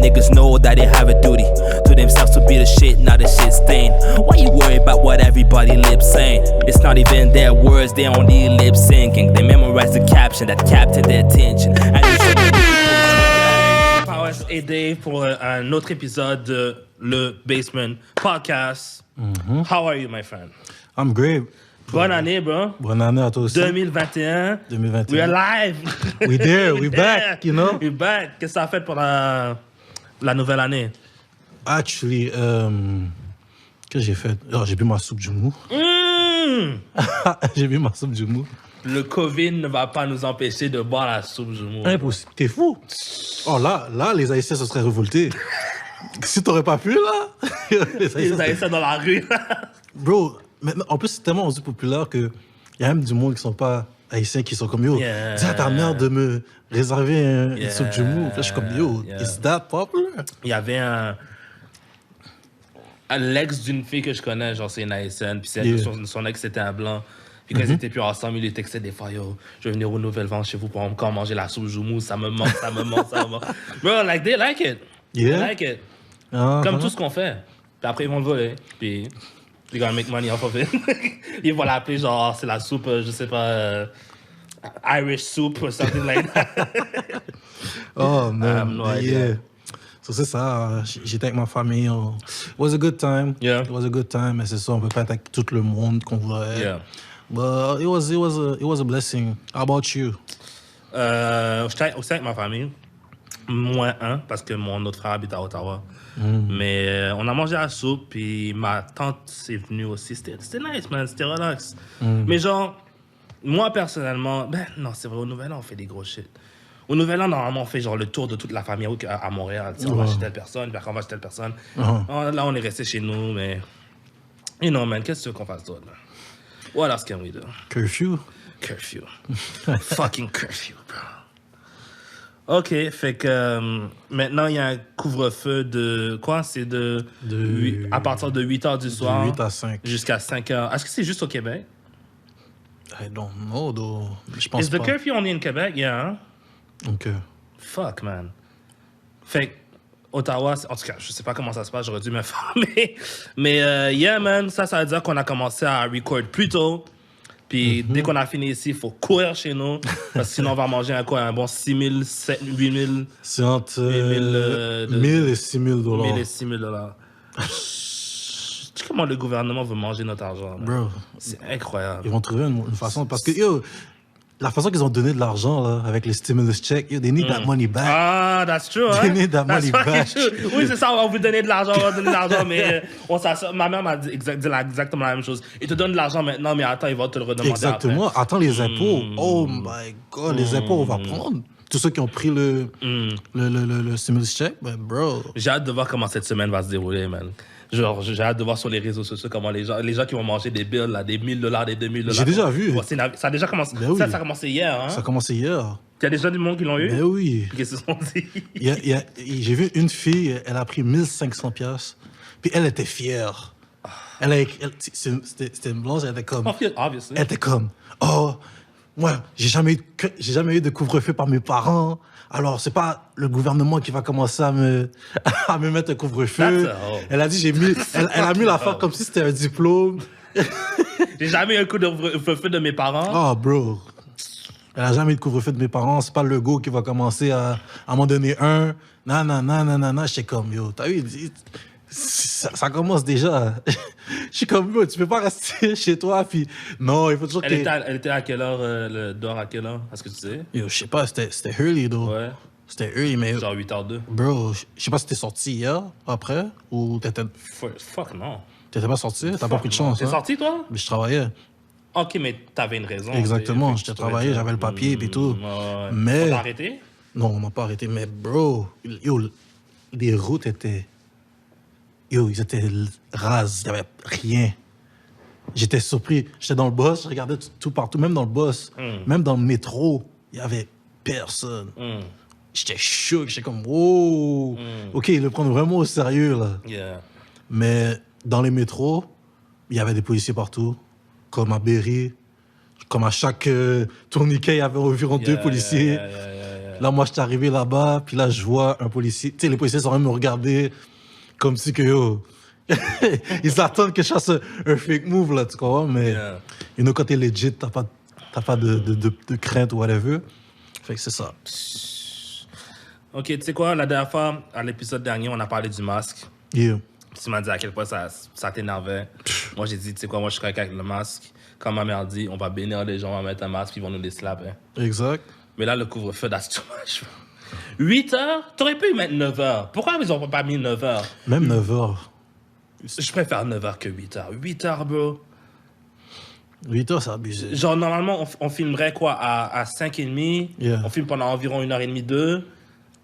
niggas know that they have a duty to themselves to be the shit, not the shit stain. Why you worry about what everybody lip saying? It's not even their words, they only lip syncing. They memorize the caption that captured their attention. Powers et Dave pour un autre épisode de Le Basement Podcast. How are you, my friend? I'm great. Bonne année, bro. Bonne année à toi aussi. 2021. 2021. We're alive. We there. We back, you know? We back. Qu'est-ce que ça a fait pour la nouvelle année? Actually, qu'est-ce que j'ai fait? Oh, j'ai bu ma soupe du mou. J'ai bu ma soupe du mou. Le COVID ne va pas nous empêcher de boire la soupe du mou. Impossible. T'es fou. Oh, là, les Haïtiens se seraient révoltés. Si t'aurais pas pu, là. Les Haïtiens dans la rue. Bro, maintenant, en plus, c'est tellement rendu populaire qu'il y a même du monde qui sont pas haïtiens qui sont comme yo. Dis à ta mère de me réserver une soupe du mou. Là, je suis comme yo. Is that popular? Il y avait l'ex d'une fille que je connais, genre c'est une haïtienne, puis son ex c'était un blanc. Puis quand ils étaient plus ensemble, il lui textait des fois, yo, je vais venir au Nouvelle-Vent chez vous pour encore manger la soupe joumou, ça me manque, ça me manque. Bro, like, they like it. Yeah. They like it. Comme tout ce qu'on fait. Puis après, ils vont le voler. Puis, they're gonna make money off of it. Ils vont l'appeler genre, c'est la soupe, je sais pas, Irish soup or something like that. Oh, man. No idea. Yeah. So, c'est ça. J'étais avec ma famille. It was a good time. Yeah. It was a good time. Mais c'est ça, on peut pas être avec tout le monde qu'on voudrait. Yeah. But it was a blessing. How about you? J'étais aussi avec ma famille. Moins un, parce que mon autre frère habite à Ottawa. Mais on a mangé la soupe, puis ma tante est venue aussi. C'était nice, man. C'était relax. Mais genre, moi, personnellement, non, c'est vrai, au Nouvel An, on fait des gros shit. Au Nouvel An, normalement, on fait genre le tour de toute la famille à Montréal. On va chez telle personne, puis après, on va chez telle personne. Là, on est resté chez nous, mais... You know, man, qu'est-ce que tu veux qu'on fasse d'autre, man? What else can we do? Curfew? Curfew. Fucking curfew, bro. OK, fait que maintenant, il y a un couvre-feu de... Quoi? C'est à partir de 8 h du soir. De 8 à 5. Jusqu'à 5 h. Est-ce que c'est juste au Québec? I don't know, though. Je pense Is the pas. curfew only in Québec? Yeah, hein? OK. Fuck, man. Fait que Ottawa, en tout cas, je sais pas comment ça se passe, j'aurais dû m'informer. Mais yeah, man, ça veut dire qu'on a commencé à record plus tôt. Puis dès qu'on a fini ici, il faut courir chez nous. Parce que sinon, on va manger un bon 6 000, 7 000, 8 000. C'est entre 1 000 et 6 000 $. 1 000 et 6 000 $. Tu sais comment le gouvernement veut manger notre argent? Bro. C'est incroyable. Ils vont trouver une façon. Parce que, yo, la façon qu'ils ont donné de l'argent, là, avec les stimulus checks, yo, they need that money back. Ah, that's true, hein? They need that money back. Oui, c'est ça, on va vous donner de l'argent, mais ma mère m'a dit exactement la même chose. Ils te donnent de l'argent maintenant, mais attends, ils vont te le redemander Exactement. après. Attends les impôts. Oh my God, les impôts, on va prendre. Tous ceux qui ont pris le stimulus check, ben, bro. J'ai hâte de voir comment cette semaine va se dérouler, man. Genre, j'ai hâte de voir sur les réseaux sociaux comment les gens qui vont manger des bills, là, des $1,000, des $2,000. J'ai déjà vu. Ouais, ça a déjà commencé. Ben oui. Ça a commencé hier, hein? Ça a commencé hier. Il y a déjà du monde qui l'ont eu? Ben oui. Qu'est-ce qu'ils se sont dit? J'ai vu une fille, elle a pris 1500 $, puis elle était fière. C'était une blanche, elle était comme... Obviously. Elle était comme, oh, moi, j'ai jamais eu de couvre-feu par mes parents. Alors, c'est pas le gouvernement qui va commencer à me mettre un couvre-feu. Elle a dit, elle a mis l'affaire comme si c'était un diplôme. J'ai jamais eu un coup de couvre-feu de mes parents. Oh, bro. Elle a jamais eu de couvre-feu de mes parents. C'est pas le go qui va commencer à m'en donner un. Non. J'étais comme, yo, t'as vu, ça commence déjà. Je suis comme, yo, tu peux pas rester chez toi, puis non, il faut toujours que... Elle était à quelle heure, dehors à quelle heure? Est-ce que tu sais? Yo, je sais pas, c'était early, though. Ouais. C'était early, mais... Genre 8h02. Bro, je sais pas si t'es sorti hier, après, ou t'étais... Fuck, non. T'étais pas sorti? T'as pas pris de chance, T'es sorti, toi? Mais je travaillais. OK, mais t'avais une raison. Exactement, j'étais travaillé, j'avais le papier et tout. Ouais. Mais... On t'a arrêté? Non, on m'a pas arrêté, mais bro, yo, les routes étaient... Yo, ils étaient rases, il y avait rien. J'étais surpris. J'étais dans le bus, je regardais tout partout, même dans le bus, même dans le métro, il y avait personne. J'étais choqué, j'étais comme, wow. OK, ils le prennent vraiment au sérieux, là. Yeah. Mais dans les métros, il y avait des policiers partout, comme à Berry, comme à chaque tourniquet, il y avait environ 2 policiers. Là, moi, je suis arrivé là-bas, puis là, je vois un policier. Tu sais, les policiers sont en train de me regarder comme si que, yo, ils attendent que je fasse un fake move, là, tu comprends? Mais, quand t'es legit, t'as pas de crainte ou whatever. Fait que c'est ça. Ok, tu sais quoi, la dernière fois, à l'épisode dernier, on a parlé du masque. Yeah. Puis tu m'as dit à quel point ça t'énervait. Moi, j'ai dit, tu sais quoi, moi, je serais avec le masque. Comme ma mère dit, on va bénir les gens, on va mettre un masque, puis ils vont nous les slapper. Exact. Mais là, le couvre-feu, that's too much. 8 heures? T'aurais pu y mettre 9 heures. Pourquoi ils ont pas mis 9 heures? Même 9 heures. Je préfère 9 heures que 8 heures. 8 heures, bro. 8 heures, c'est abusé. Genre, normalement, on filmerait quoi à 5h30. Yeah. On filme pendant environ 1h30, 2.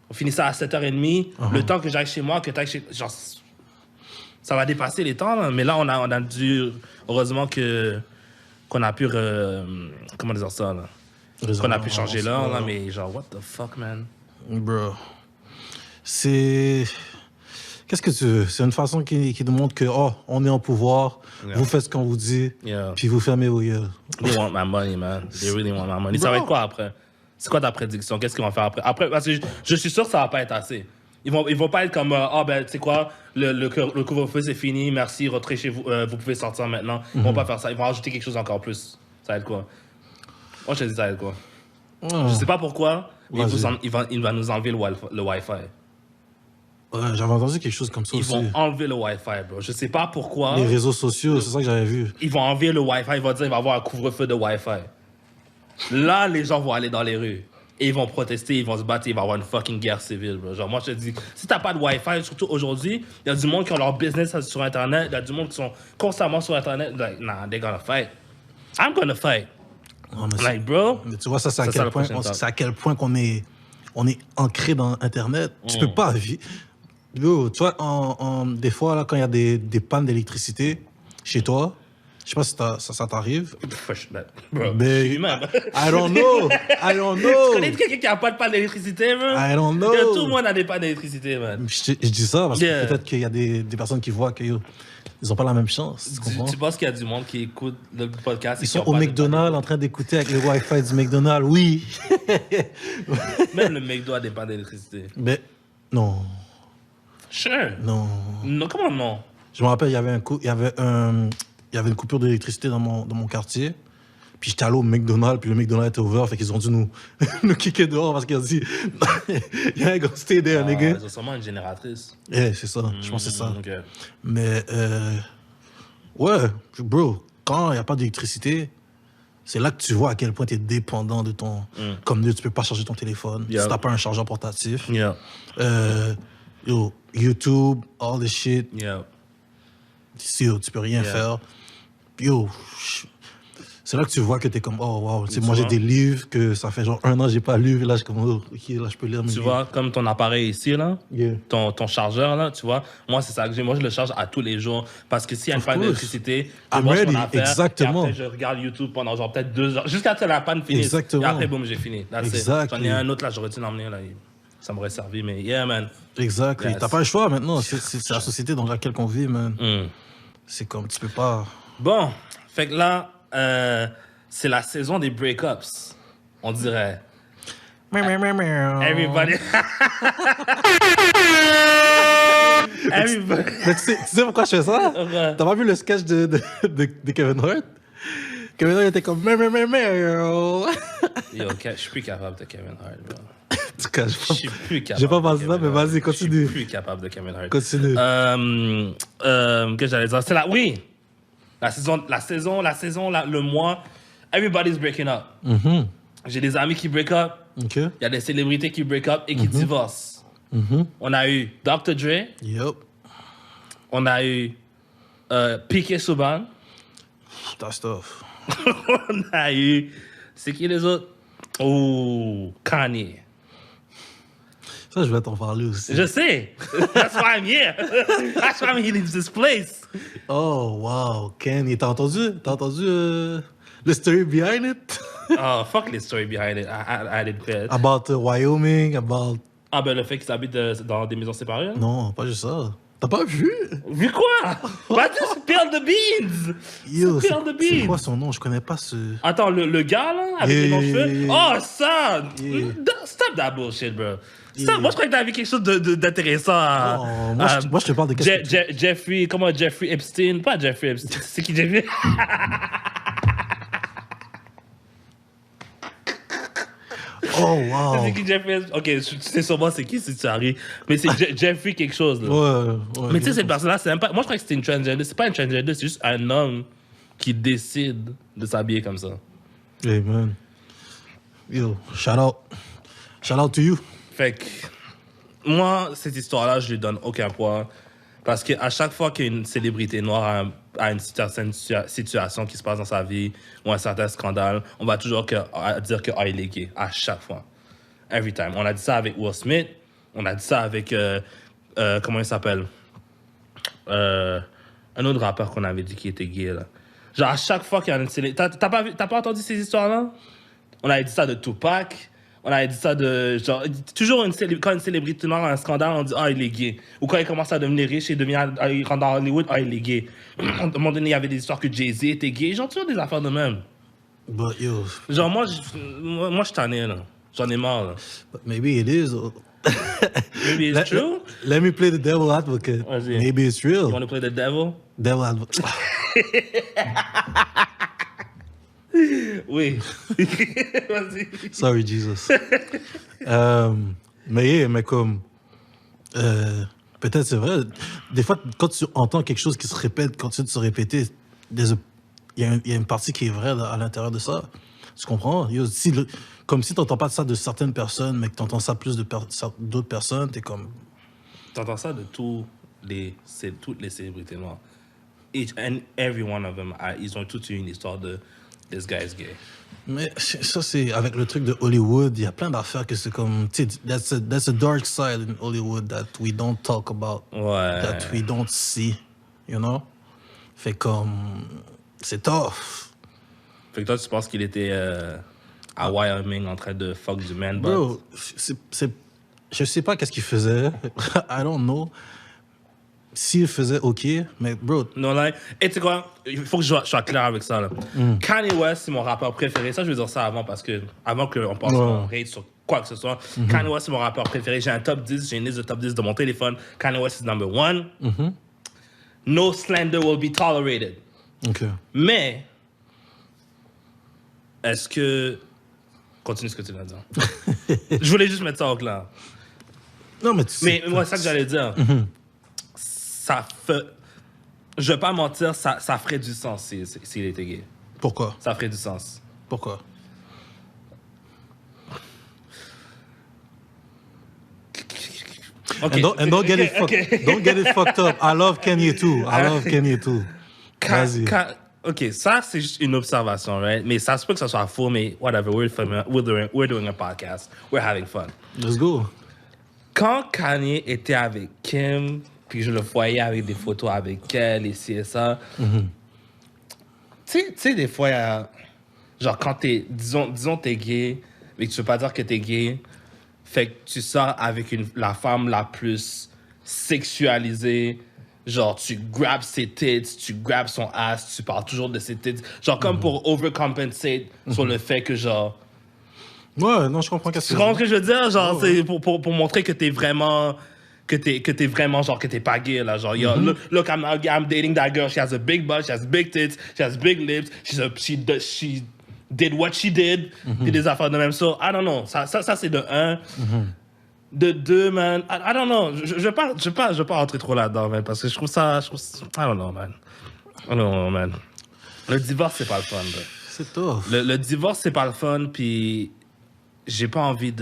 On finit ça à 7h30. Le temps que j'aille chez moi, que t'ailles chez... Genre, ça va dépasser les temps, là. Mais là, on a dû... Heureusement qu'on a pu... comment dire ça, là? Qu'on a pu changer l'heure, là. Mais genre, what the fuck, man? Bro. C'est... Qu'est-ce que tu veux? C'est une façon qui nous montre que, oh, on est en pouvoir, vous faites ce qu'on vous dit, puis vous fermez vos yeux. They want my money, man. They really want my money. Ça va être quoi après? C'est quoi ta prédiction? Qu'est-ce qu'ils vont faire après? Après, parce que je suis sûr que ça va pas être assez. Ils vont pas être comme, ben, tu sais quoi, le couvre-feu, c'est fini, merci, rentrez chez vous, vous pouvez sortir maintenant. Ils vont pas faire ça. Ils vont rajouter quelque chose encore plus. Ça va être quoi? Moi, je te dis, ça va être quoi? Je sais pas pourquoi, mais il va nous enlever le Wi-Fi. Ouais, j'avais entendu quelque chose comme ça Ils aussi. vont enlever le Wi-Fi, bro. Je sais pas pourquoi. Les réseaux sociaux, c'est ça que j'avais vu. Ils vont enlever le Wi-Fi, ils vont dire qu'il va y avoir un couvre-feu de Wi-Fi. Là, les gens vont aller dans les rues. Et ils vont protester, ils vont se battre, il va y avoir une fucking guerre civile, bro. Genre, moi, je te dis, si t'as pas de Wi-Fi, surtout aujourd'hui, il y a du monde qui ont leur business sur Internet, il y a du monde qui sont constamment sur Internet. Like, nah, they're gonna fight. I'm gonna fight. Non, mais Like, bro. Mais tu vois, ça, c'est à quel point qu'on est ancré dans Internet. Tu peux pas vivre. Yo, tu vois, des fois, là, quand il y a des pannes d'électricité chez toi, je sais pas si ça t'arrive. Bro, mais je suis humain. I don't know. Tu connais quelqu'un qui a pas de panne d'électricité, man? I don't know. Tout le monde a des pannes d'électricité, man. Je dis ça parce que peut-être qu'il y a des personnes qui voient qu'ils n'ont pas la même chance. Tu penses qu'il y a du monde qui écoute le podcast? Ils sont au McDonald's en train d'écouter avec le Wi-Fi du McDonald's, oui. Même le McDo a des pannes d'électricité. Mais non. Sure. Non. Non, comment non? Je me rappelle, il y avait une coupure d'électricité dans mon quartier. Puis j'étais allé au McDonald's, puis le McDonald's était ouvert, fait qu'ils ont dû nous kicker dehors parce qu'ils ont dit il y a un gars stay there, nigga. C'est sûrement une génératrice. Yeah, c'est ça. Je pense que c'est ça. Okay. Mais, ouais, bro, quand il n'y a pas d'électricité, c'est là que tu vois à quel point tu es dépendant de ton. Comme tu peux pas charger ton téléphone. Si t'as pas un chargeur portatif. Yeah. Yo, YouTube, all this shit. Yeah. Yo, tu peux rien faire. Yo, c'est là que tu vois que t'es comme, oh wow, moi j'ai des livres que ça fait genre 1 an que j'ai pas lu, et là, je comme, oh, ok, là je peux lire mes livres. Tu vois, comme ton appareil ici, là, ton chargeur, là, tu vois, moi c'est ça que j'ai, moi je le charge à tous les jours, parce que s'il y a une panne d'électricité, je branche mon affaire, exactement. et après je regarde YouTube pendant genre peut-être 2 heures, jusqu'à ce que la panne finisse, exactement. Et après, boum, j'ai fini. J'en ai un autre, là, j'aurais dû l'emmener, là, ça m'aurait servi, mais yeah, man. Exact, t'as pas le choix maintenant, c'est la société dans laquelle on vit, man. C'est comme, tu peux pas... Bon, fait que là, c'est la saison des break-ups, on dirait. Everybody. Everybody. Mais tu sais pourquoi je fais ça? T'as pas vu le sketch de Kevin Hart? Kevin Hart était comme... Yo, je suis plus capable de Kevin Hart, bro. En tout cas, je suis plus capable. J'ai pas pensé ça, mais vas-y, continue. Je suis plus capable de Kevin Hart. Continue. Que j'allais dire, c'est la saison, le mois. Everybody's breaking up. J'ai des amis qui break up. Il y a des célébrités qui break up et qui divorcent. On a eu Dr. Dre. Yep. On a eu Piqué Souban. That stuff. On a eu... C'est qui les autres? Oh, Kanye. Ça, je vais t'en parler aussi. Je sais. That's why I'm here. That's why he leaves this place. Oh, wow. Kanye. T'as entendu le story behind it? Oh, fuck the story behind it. I didn't care. About Wyoming, about... Ah, ben le fait qu'ils habitent dans des maisons séparées? Non, pas juste ça. T'as pas vu? Vu quoi? Bah, just spill the beans! Yo, Spill the c'est beans! quoi son nom? Je connais pas ce... Attends, le gars, là, avec les longs cheveux? Oh, ça! Yeah. Stop that bullshit, bro. Yeah. Moi, je croyais que t'avais quelque chose d'intéressant à... Oh, moi, je te parle de qu'est-ce que Jeffrey... Comment? Jeffrey Epstein? Pas Jeffrey Epstein. C'est qui, Jeffrey? Oh, wow. C'est qui, Jeffrey Epstein? Ok, tu sais sûrement c'est qui, si tu arrives. Mais c'est Jeffrey quelque chose, là. Ouais. Mais tu sais, cette personne-là, c'est même pas... Moi, je crois que c'était une transgender. C'est pas une transgender, c'est juste un homme qui décide de s'habiller comme ça. Hey, man. Yo, shout out. Shout out to you. Fait que... Moi, cette histoire-là, je lui donne aucun poids. Parce qu'à chaque fois qu'une célébrité noire a une certaine situation qui se passe dans sa vie ou un certain scandale, on va toujours dire que il est gay. À chaque fois. Every time. On a dit ça avec Will Smith. On a dit ça avec... comment il s'appelle? Un autre rappeur qu'on avait dit qui était gay, là. Genre, à chaque fois qu'il y a une célébrité... T'as pas entendu ces histoires-là? On avait dit ça de Tupac. On avait dit ça de... Genre, toujours quand une célébrité noire a un scandale, on dit « Ah, il est gay ». Ou quand il commence à devenir riche et il rentre dans Hollywood, « Ah, il est gay ». À un moment donné, il y avait des histoires que Jay-Z était gay. Genre, toujours des affaires de même. But yo... Genre, moi, je suis tanné, là. J'en ai marre, là. But maybe it is. Maybe it's true. Let me play the devil advocate. Vas-y. Maybe it's real. You want to play the devil? Devil advocate. Oui. Vas-y. Sorry, Jesus. Mais comme... peut-être c'est vrai. Des fois, quand tu entends quelque chose qui se répète, continue de se répéter, il y a une partie qui est vraie à l'intérieur de ça. Tu comprends? Comme si tu n'entends pas ça de certaines personnes, mais que tu entends ça plus d'autres personnes, tu es comme... T'entends ça de toutes les célébrités noires. Each and every one of them, ils ont toutes eu une histoire de « this guy is gay ». Mais ça, c'est avec le truc de Hollywood, il y a plein d'affaires que c'est comme... That's a dark side in Hollywood that we don't talk about, Ouais. that we don't see, you know? Fait comme... C'est tough. Fait que toi, tu penses qu'il était à Wyoming en train de fuck du man butt? Bro, je sais pas qu'est-ce qu'il faisait. I don't know. S'il faisait, OK, mais bro... Non, là, et tu sais quoi? Il faut que je sois clair avec ça, là. Kanye West, c'est mon rappeur préféré. Ça, je vais dire ça avant, parce que avant qu'on pense qu'on rate sur quoi que ce soit. Kanye West, c'est mon rappeur préféré. J'ai un top 10, j'ai une liste de top 10 de mon téléphone. Kanye West is number 1. No slander will be tolerated. OK. Mais, est-ce que... Continue ce que tu viens de dire. Je voulais juste mettre ça au clair. Non, mais tu sais... Mais moi, c'est ça que j'allais dire. Ça fait... Je vais pas mentir, ça ferait du sens s'il était gay. Pourquoi? Ça ferait du sens. Pourquoi? Okay. And don't get it fucked up. I love Kanye too. Vas-y. OK, ça, c'est juste une observation, right? Mais ça se peut que ça soit faux, mais whatever, we're doing a podcast. We're having fun. Let's go. Quand Kanye était avec Kim, puis je le voyais avec des photos avec elle et ci et ça, tu sais, des fois, genre, quand t'es, disons t'es gay, mais que tu veux pas dire que t'es gay, fait que tu sors avec la femme la plus sexualisée, genre, tu grabs ses tits, tu grabs son ass, tu parles toujours de ses tits, genre, comme pour overcompensate sur le fait que, genre... Ouais, non, je comprends qu'est-ce que Tu comprends ce que je veux dire? Genre, c'est pour montrer que t'es vraiment... Que t'es vraiment, genre, que t'es pas gay, là. Genre, yo, look, I'm dating that girl. She has a big butt, she has big tits, she has big lips, she did what she did. Puis des affaires de même. So, I don't know. Ça c'est de un. De deux, man. I don't know. Je vais pas rentrer trop là-dedans, man. Parce que je trouve ça... I don't know, man. I don't know, man. Le divorce, c'est pas le fun, bro. C'est tough. Le divorce, c'est pas le fun, puis j'ai pas envie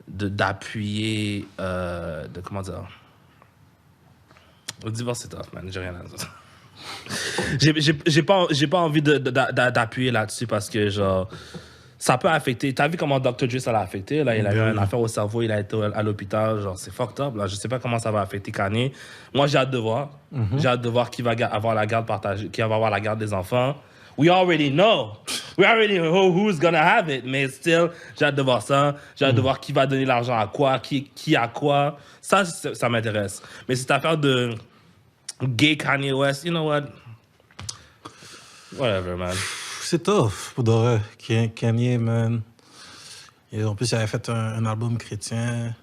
d'appuyer, de comment dire. Le divorce, c'est tough, man. J'ai rien à dire. J'ai pas envie d'appuyer là-dessus parce que, genre, ça peut affecter. T'as vu comment Dr. Dre, ça l'a affecté? Là, il a eu une affaire au cerveau, il a été à l'hôpital. Genre, c'est fucked up. Là. Je sais pas comment ça va affecter Kanye. Moi, j'ai hâte de voir. J'ai hâte de voir qui va avoir la garde partagée, qui va avoir la garde des enfants. We already know. We already know who's gonna have it. Mais still, j'ai hâte de voir ça. J'ai hâte de voir qui va donner l'argent à quoi, qui a quoi. Ça m'intéresse. Mais cette affaire de gay Kanye West, you know what? Whatever, man. C'est tough, pour de vrai. Kanye, man. Et en plus, il avait fait un album chrétien.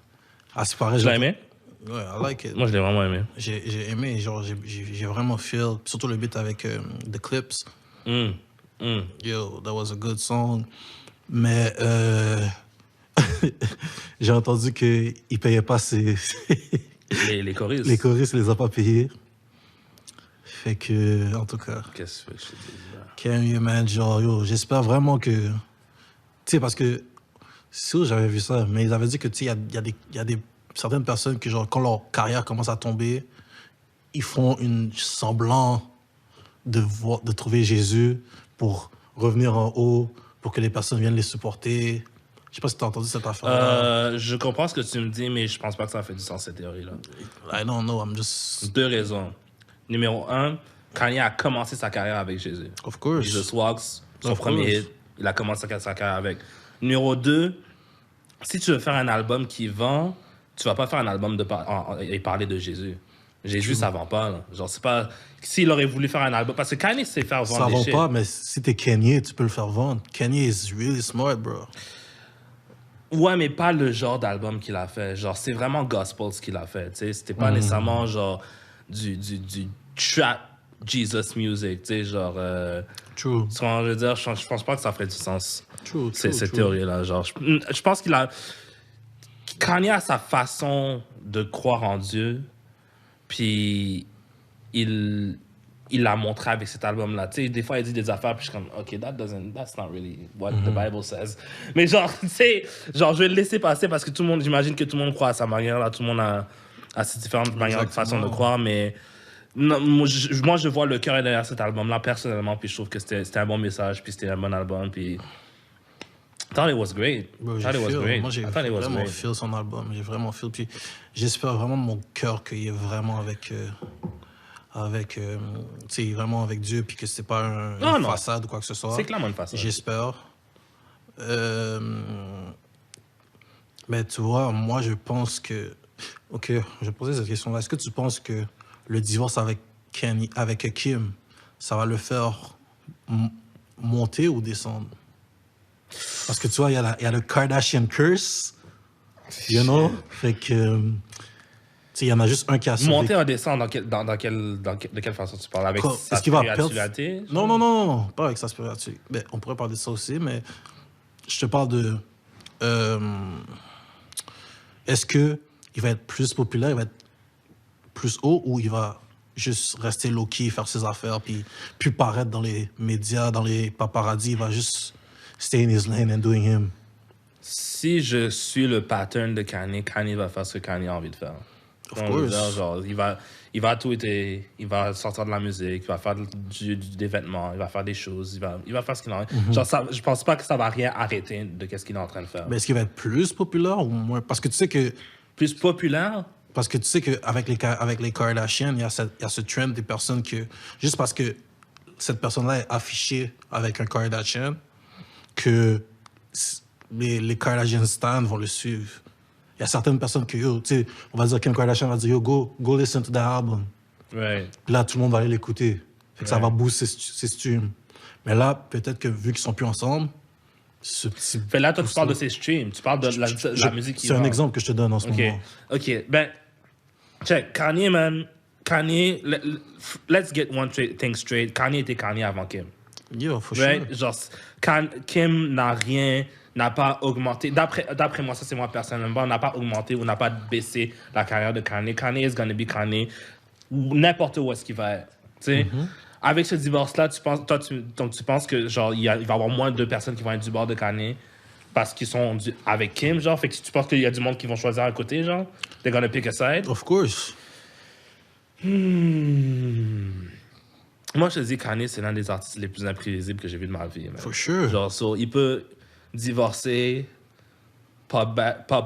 Ah, c'est pareil. Tu l'as aimé? Ouais, I like it. Moi, je l'ai vraiment aimé. J'ai aimé, genre, j'ai vraiment feel, surtout le beat avec The Clips. Yo, that was a good song. Mais j'ai entendu qu'il ne payait pas les choristes. Les choristes, il les a pas payés. Fait que, en tout cas. Qu'est-ce que je te dis là? Kanye, man, genre, yo, j'espère vraiment que. Tu sais, parce que. C'est où j'avais vu ça, mais ils avaient dit que, tu sais, il y a des certaines personnes que, genre, quand leur carrière commence à tomber, ils font une semblant de trouver Jésus pour revenir en haut, pour que les personnes viennent les supporter. Je sais pas si tu as entendu cette affaire. Je comprends ce que tu me dis, mais je pense pas que ça fait du sens, cette théorie-là. I don't know, I'm just... 2 raisons. Numéro 1, Kanye a commencé sa carrière avec Jésus. Of course. Jesus Walks, son Of premier course. hit, il a commencé sa carrière avec. Numéro 2, si tu veux faire un album qui vend, tu vas pas faire un album et parler de Jésus. Jésus, ça vend pas. Là. Genre, c'est pas... S'il aurait voulu faire un album... Parce que Kanye sait faire vendre Ça des vend shit. pas, mais si t'es Kanye, tu peux le faire vendre. Kanye is really smart, bro. Ouais, mais pas le genre d'album qu'il a fait. Genre, c'est vraiment gospel ce qu'il a fait. Tu sais, c'était pas nécessairement genre du trap Jesus music. Tu sais, genre. True. Ce qu'on veut dire, je pense pas que ça ferait du sens. True, Cette théorie-là. Genre, je pense qu'il a. Kanye a sa façon de croire en Dieu, puis il l'a montré avec cet album-là. Tu sais, des fois, il dit des affaires, puis je suis comme, OK, that's not really what the Bible says. Mais genre, tu sais, genre, je vais le laisser passer parce que tout le monde, j'imagine que tout le monde croit à sa manière, là. Tout le monde a ses différentes manières, façons de croire, mais non, moi, je vois le cœur derrière cet album-là, personnellement, puis je trouve que c'était un bon message, puis c'était un bon album, puis... I thought it was great. Bro, I thought it was great. Moi, j'ai I thought it was vraiment great. feel son album. J'ai vraiment feel. Puis j'espère vraiment de mon cœur qu'il est vraiment avec tu sais, vraiment avec Dieu, puis que c'est pas une façade ou quoi que ce soit. C'est clairement une façade. J'espère. Mais tu vois, moi, je pense que... OK, je vais poser cette question-là. Est-ce que tu penses que le divorce avec Kim, ça va le faire monter ou descendre? Parce que tu vois, il y a le Kardashian curse, you know? Fait que, tu sais, il y en a juste un qui a sauvé. Monter en descendre, de quelle façon tu parles? Avec sa Est-ce qu'il va perdre? spiritualité? Non, pas avec sa spiritualité. Ben, on pourrait parler de ça aussi, mais je te parle de... est-ce qu'il va être plus populaire, il va être plus haut, ou il va juste rester low-key, faire ses affaires, puis plus paraître dans les médias, dans les paparazzis, il va juste stay in his lane and doing him? Si je suis le pattern de Kanye, Kanye va faire ce que Kanye a envie de faire. Of course. Genre, il va tweeter, il va sortir de la musique, il va faire des vêtements, il va faire des choses, il va faire ce qu'il a envie. Genre, je pense pas que ça va rien arrêter de ce qu'il est en train de faire. Mais est-ce qu'il va être plus populaire ou moins? Parce que tu sais que... Plus populaire? Parce que tu sais qu'avec les Kardashians, il y a ce trend des personnes que... Juste parce que cette personne-là est affichée avec un Kardashian, que les Kardashian stands vont le suivre. Il y a certaines personnes que, yo, tu sais, on va dire qu'un Kardashian va dire, yo, go listen to that album. Right. Puis là, tout le monde va aller l'écouter. Fait que ça va booster ses streams. Mais là, peut-être que vu qu'ils sont plus ensemble, ce petit... Fait là, toi, tu parles de ses streams, tu parles de la musique qui C'est un vend. exemple que je te donne en ce moment. OK, ben, check, Kanye, man, let's get one thing straight. Kanye était Kanye avant Kim. Yo, for Right? sure. Genre, Kim n'a pas augmenté. D'après moi, ça c'est moi personnellement, n'a pas augmenté ou n'a pas baissé la carrière de Kanye. Kanye is gonna be Kanye n'importe où est-ce qu'il va être. Tu sais? Avec ce divorce-là, tu penses que genre il va y avoir moins de personnes qui vont être du bord de Kanye parce qu'ils sont avec Kim, genre. Fait que tu penses qu'il y a du monde qui vont choisir un côté, genre? They're gonna pick a side? Of course. Moi, je te dis, Kanye, c'est l'un des artistes les plus imprévisibles que j'ai vu de ma vie. Man. For sure. Genre, il peut divorcer, pop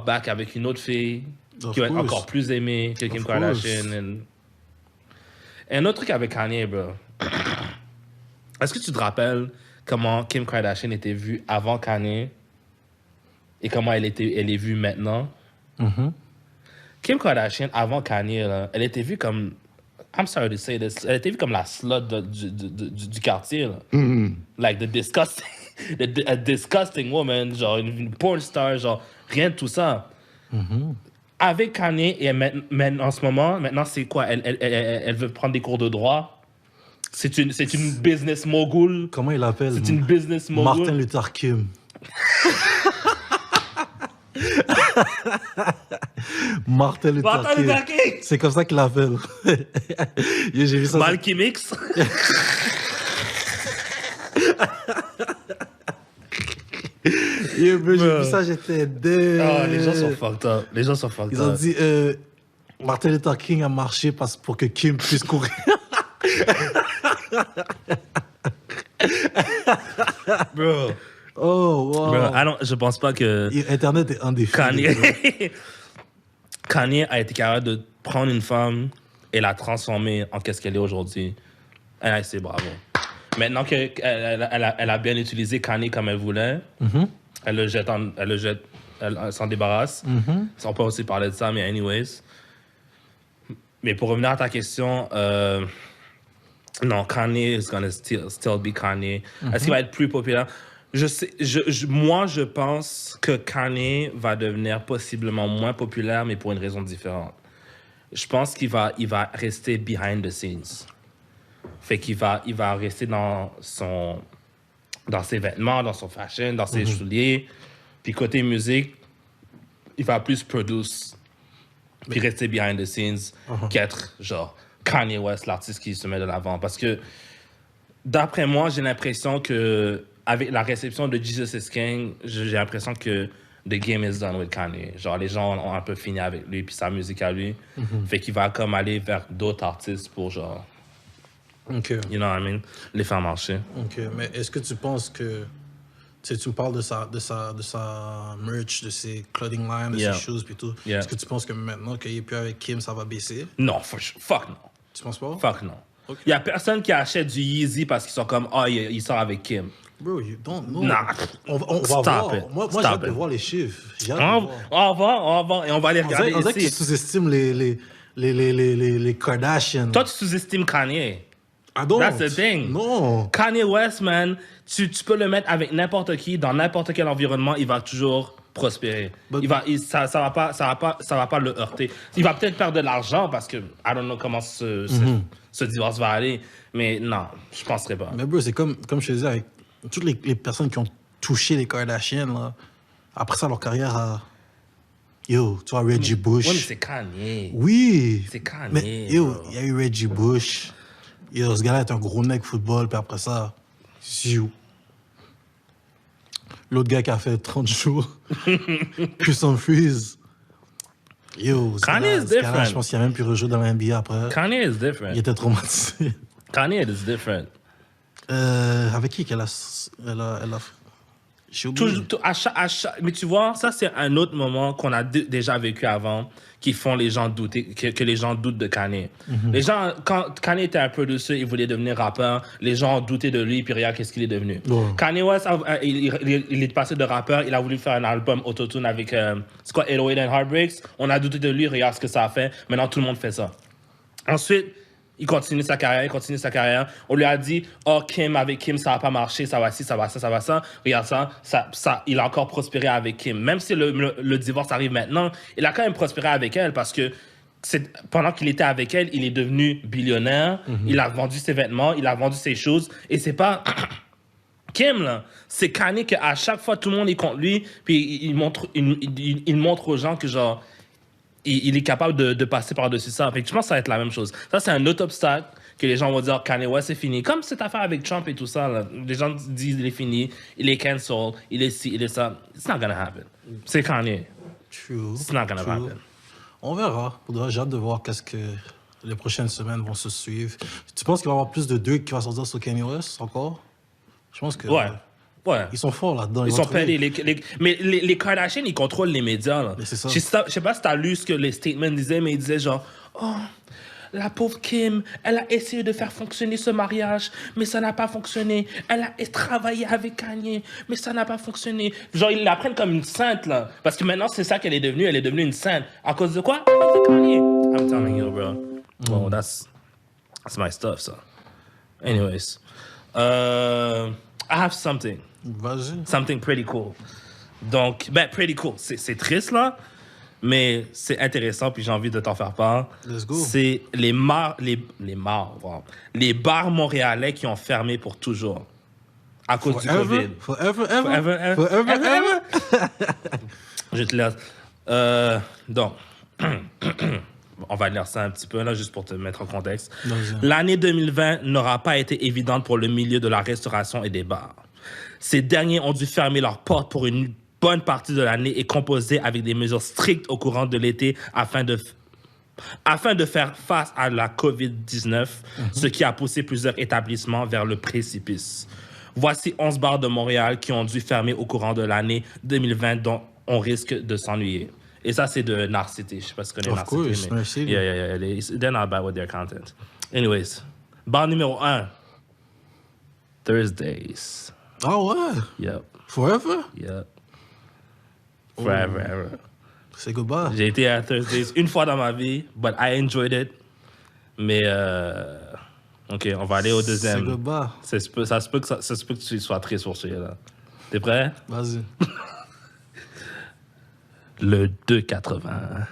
back avec une autre fille Of qui va être course. encore plus aimée que Kim Of Kardashian. Et un autre truc avec Kanye, bro. Est-ce que tu te rappelles comment Kim Kardashian était vue avant Kanye et comment elle est vue maintenant? Kim Kardashian, avant Kanye, là, elle était vue comme... I'm sorry to say this. Elle était vue comme la slut du quartier. Là. Like the disgusting... a disgusting woman, genre une porn star, genre rien de tout ça. Avec Kanye, et en ce moment, maintenant, c'est quoi? Elle veut prendre des cours de droit. C'est une business mogul. Comment il l'appelle? C'est une business mogul. Martin Luther King. Martin Luther King. C'est comme ça qu'il l'appelle. J'ai vu ça. Malky Mix. J'ai vu ça, j'étais dead. Oh, les gens sont fucked up. Les gens sont fucked up. Ils ont dit Martin Luther King a marché pour que Kim puisse courir. Bro. Oh, wow. Bro, je pense pas que... Internet est un défi. Kanye a été capable de prendre une femme et la transformer en qu'est-ce qu'elle est aujourd'hui. Et c'est bravo. Maintenant qu'elle a bien utilisé Kanye comme elle voulait, elle s'en débarrasse. On peut aussi parler de ça, mais anyways. Mais pour revenir à ta question, non, Kanye is gonna still be Kanye. Est-ce qu'il va être plus populaire? Moi, je pense que Kanye va devenir possiblement moins populaire, mais pour une raison différente. Je pense qu'il va rester behind the scenes. Fait qu'il va rester dans ses vêtements, dans son fashion, dans ses souliers. Puis côté musique, il va plus produce, puis rester behind the scenes qu'être genre Kanye West, l'artiste qui se met de l'avant. Parce que d'après moi, j'ai l'impression que avec la réception de Jesus is King, j'ai l'impression que the game is done with Kanye. Genre les gens ont un peu fini avec lui puis sa musique à lui. Fait qu'il va comme aller vers d'autres artistes pour genre... Okay. You know what I mean? Les faire marcher. OK, mais est-ce que tu penses que... Tu sais, tu me parles de sa merch, de ses clothing lines, de ses shoes puis tout. Est-ce que tu penses que maintenant qu'il n'est plus avec Kim, ça va baisser? Non, fuck non. Tu penses pas? Fuck non. Okay. Il y a personne qui achète du Yeezy parce qu'ils sont comme, il sort avec Kim. Bro, you don't know. Nah. On va voir. Moi j'ai hâte de voir les chiffres. On va voir et on va les regarder on dirait ici. que tu sous-estimes les Kardashians. Toi, tu sous-estimes Kanye. I don't. That's the thing. Non. Kanye West, man, tu peux le mettre avec n'importe qui, dans n'importe quel environnement, il va toujours prospérer. Ça va pas le heurter. Il va peut-être perdre de l'argent parce que I don't know comment ce divorce va aller, mais non, je penserais pas. Mais bro, c'est comme je te disais, avec toutes les personnes qui ont touché les Kardashians, là, après ça, leur carrière a... Yo, tu vois, Reggie Bush. Oui, mais c'est Kanye. Oui. C'est Kanye. Mais yo, il y a eu Reggie Bush. Yo, ce gars-là est un gros nec football, puis après ça, ziou. L'autre gars qui a fait 30 jours, Chris Humphries. Yo, Kanye is different. Je pense qu'il a même pu rejouer dans la NBA après. Kanye is different. Il était traumatisé. Kanye is different. Avec qui qu'elle a... J'ai oublié. Mais tu vois, ça, c'est un autre moment qu'on a déjà vécu avant, qui font les gens douter, que les gens doutent de Kanye. Les gens, quand Kanye était un producer, il voulait devenir rappeur, les gens doutaient de lui, puis regarde qu'est-ce qu'il est devenu. Kanye West, il est passé de rappeur, il a voulu faire un album autotune avec, c'est quoi, 808 and Heartbreaks. On a douté de lui, regarde ce que ça a fait. Maintenant, tout le monde fait ça. Ensuite, il continue sa carrière. On lui a dit, avec Kim, ça va pas marcher, ça va ci, ça va ça, ça va ça. Regarde ça, il a encore prospéré avec Kim. Même si le divorce arrive maintenant, il a quand même prospéré avec elle parce que pendant qu'il était avec elle, il est devenu billionnaire. Il a vendu ses vêtements, il a vendu ses choses. Et c'est pas Kim, là. C'est Kanye qu'à chaque fois, tout le monde est contre lui. Puis il montre aux gens que genre... Il est capable de passer par-dessus ça. Fait que je pense que ça va être la même chose. Ça, c'est un autre obstacle que les gens vont dire Kanye West, c'est fini. Comme cette affaire avec Trump et tout ça. Là. Les gens disent il est fini, il est cancelled, il est ci, il est ça. It's not gonna happen. C'est Kanye. True. It's not gonna happen. On verra. J'ai hâte de voir qu'est-ce que les prochaines semaines vont se suivre. Tu penses qu'il va y avoir plus de Drake qui va sortir sur Kanye West encore? Je pense que... Ouais. Ils sont forts là-dedans. Ils sont pédés. Mais les Kardashians, ils contrôlent les médias. Là. Mais c'est ça. Je sais pas si t'as lu ce que les statements disaient, mais ils disaient genre, la pauvre Kim, elle a essayé de faire fonctionner ce mariage, mais ça n'a pas fonctionné. Elle a travaillé avec Kanye, mais ça n'a pas fonctionné. Genre, ils la prennent comme une sainte, là. Parce que maintenant, c'est ça qu'elle est devenue. Elle est devenue une sainte. À cause de quoi? À cause de Kanye. I'm telling you, bro. Well, that's my stuff, so. Anyways. I have something. Vas-y. Something pretty cool. Donc, pretty cool. C'est triste, là, mais c'est intéressant, puis j'ai envie de t'en faire part. Let's go. C'est les bars montréalais qui ont fermé pour toujours. À cause du COVID. Forever. Je te laisse. Donc, on va lire ça un petit peu, là, juste pour te mettre en contexte. L'année 2020 n'aura pas été évidente pour le milieu de la restauration et des bars. Ces derniers ont dû fermer leurs portes pour une bonne partie de l'année et composer avec des mesures strictes au courant de l'été afin de faire face à la COVID-19, ce qui a poussé plusieurs établissements vers le précipice. Voici 11 bars de Montréal qui ont dû fermer au courant de l'année 2020 dont on risque de s'ennuyer. Et ça, c'est de Narcity. Je sais pas si tu connais Narcity. Of course, Narcity. Yeah. They're not bad with their content. Anyways, bar numéro 1. Thursdays. Oh, ouais. Yep. Forever? Yep. Forever. C'est goodbye. J'ai été à Thursdays une fois dans ma vie, but I enjoyed it. Mais, OK, on va aller au deuxième. C'est goodbye. Ça se peut que tu sois très sourcé, là. T'es prêt? Vas-y. Le 2,80.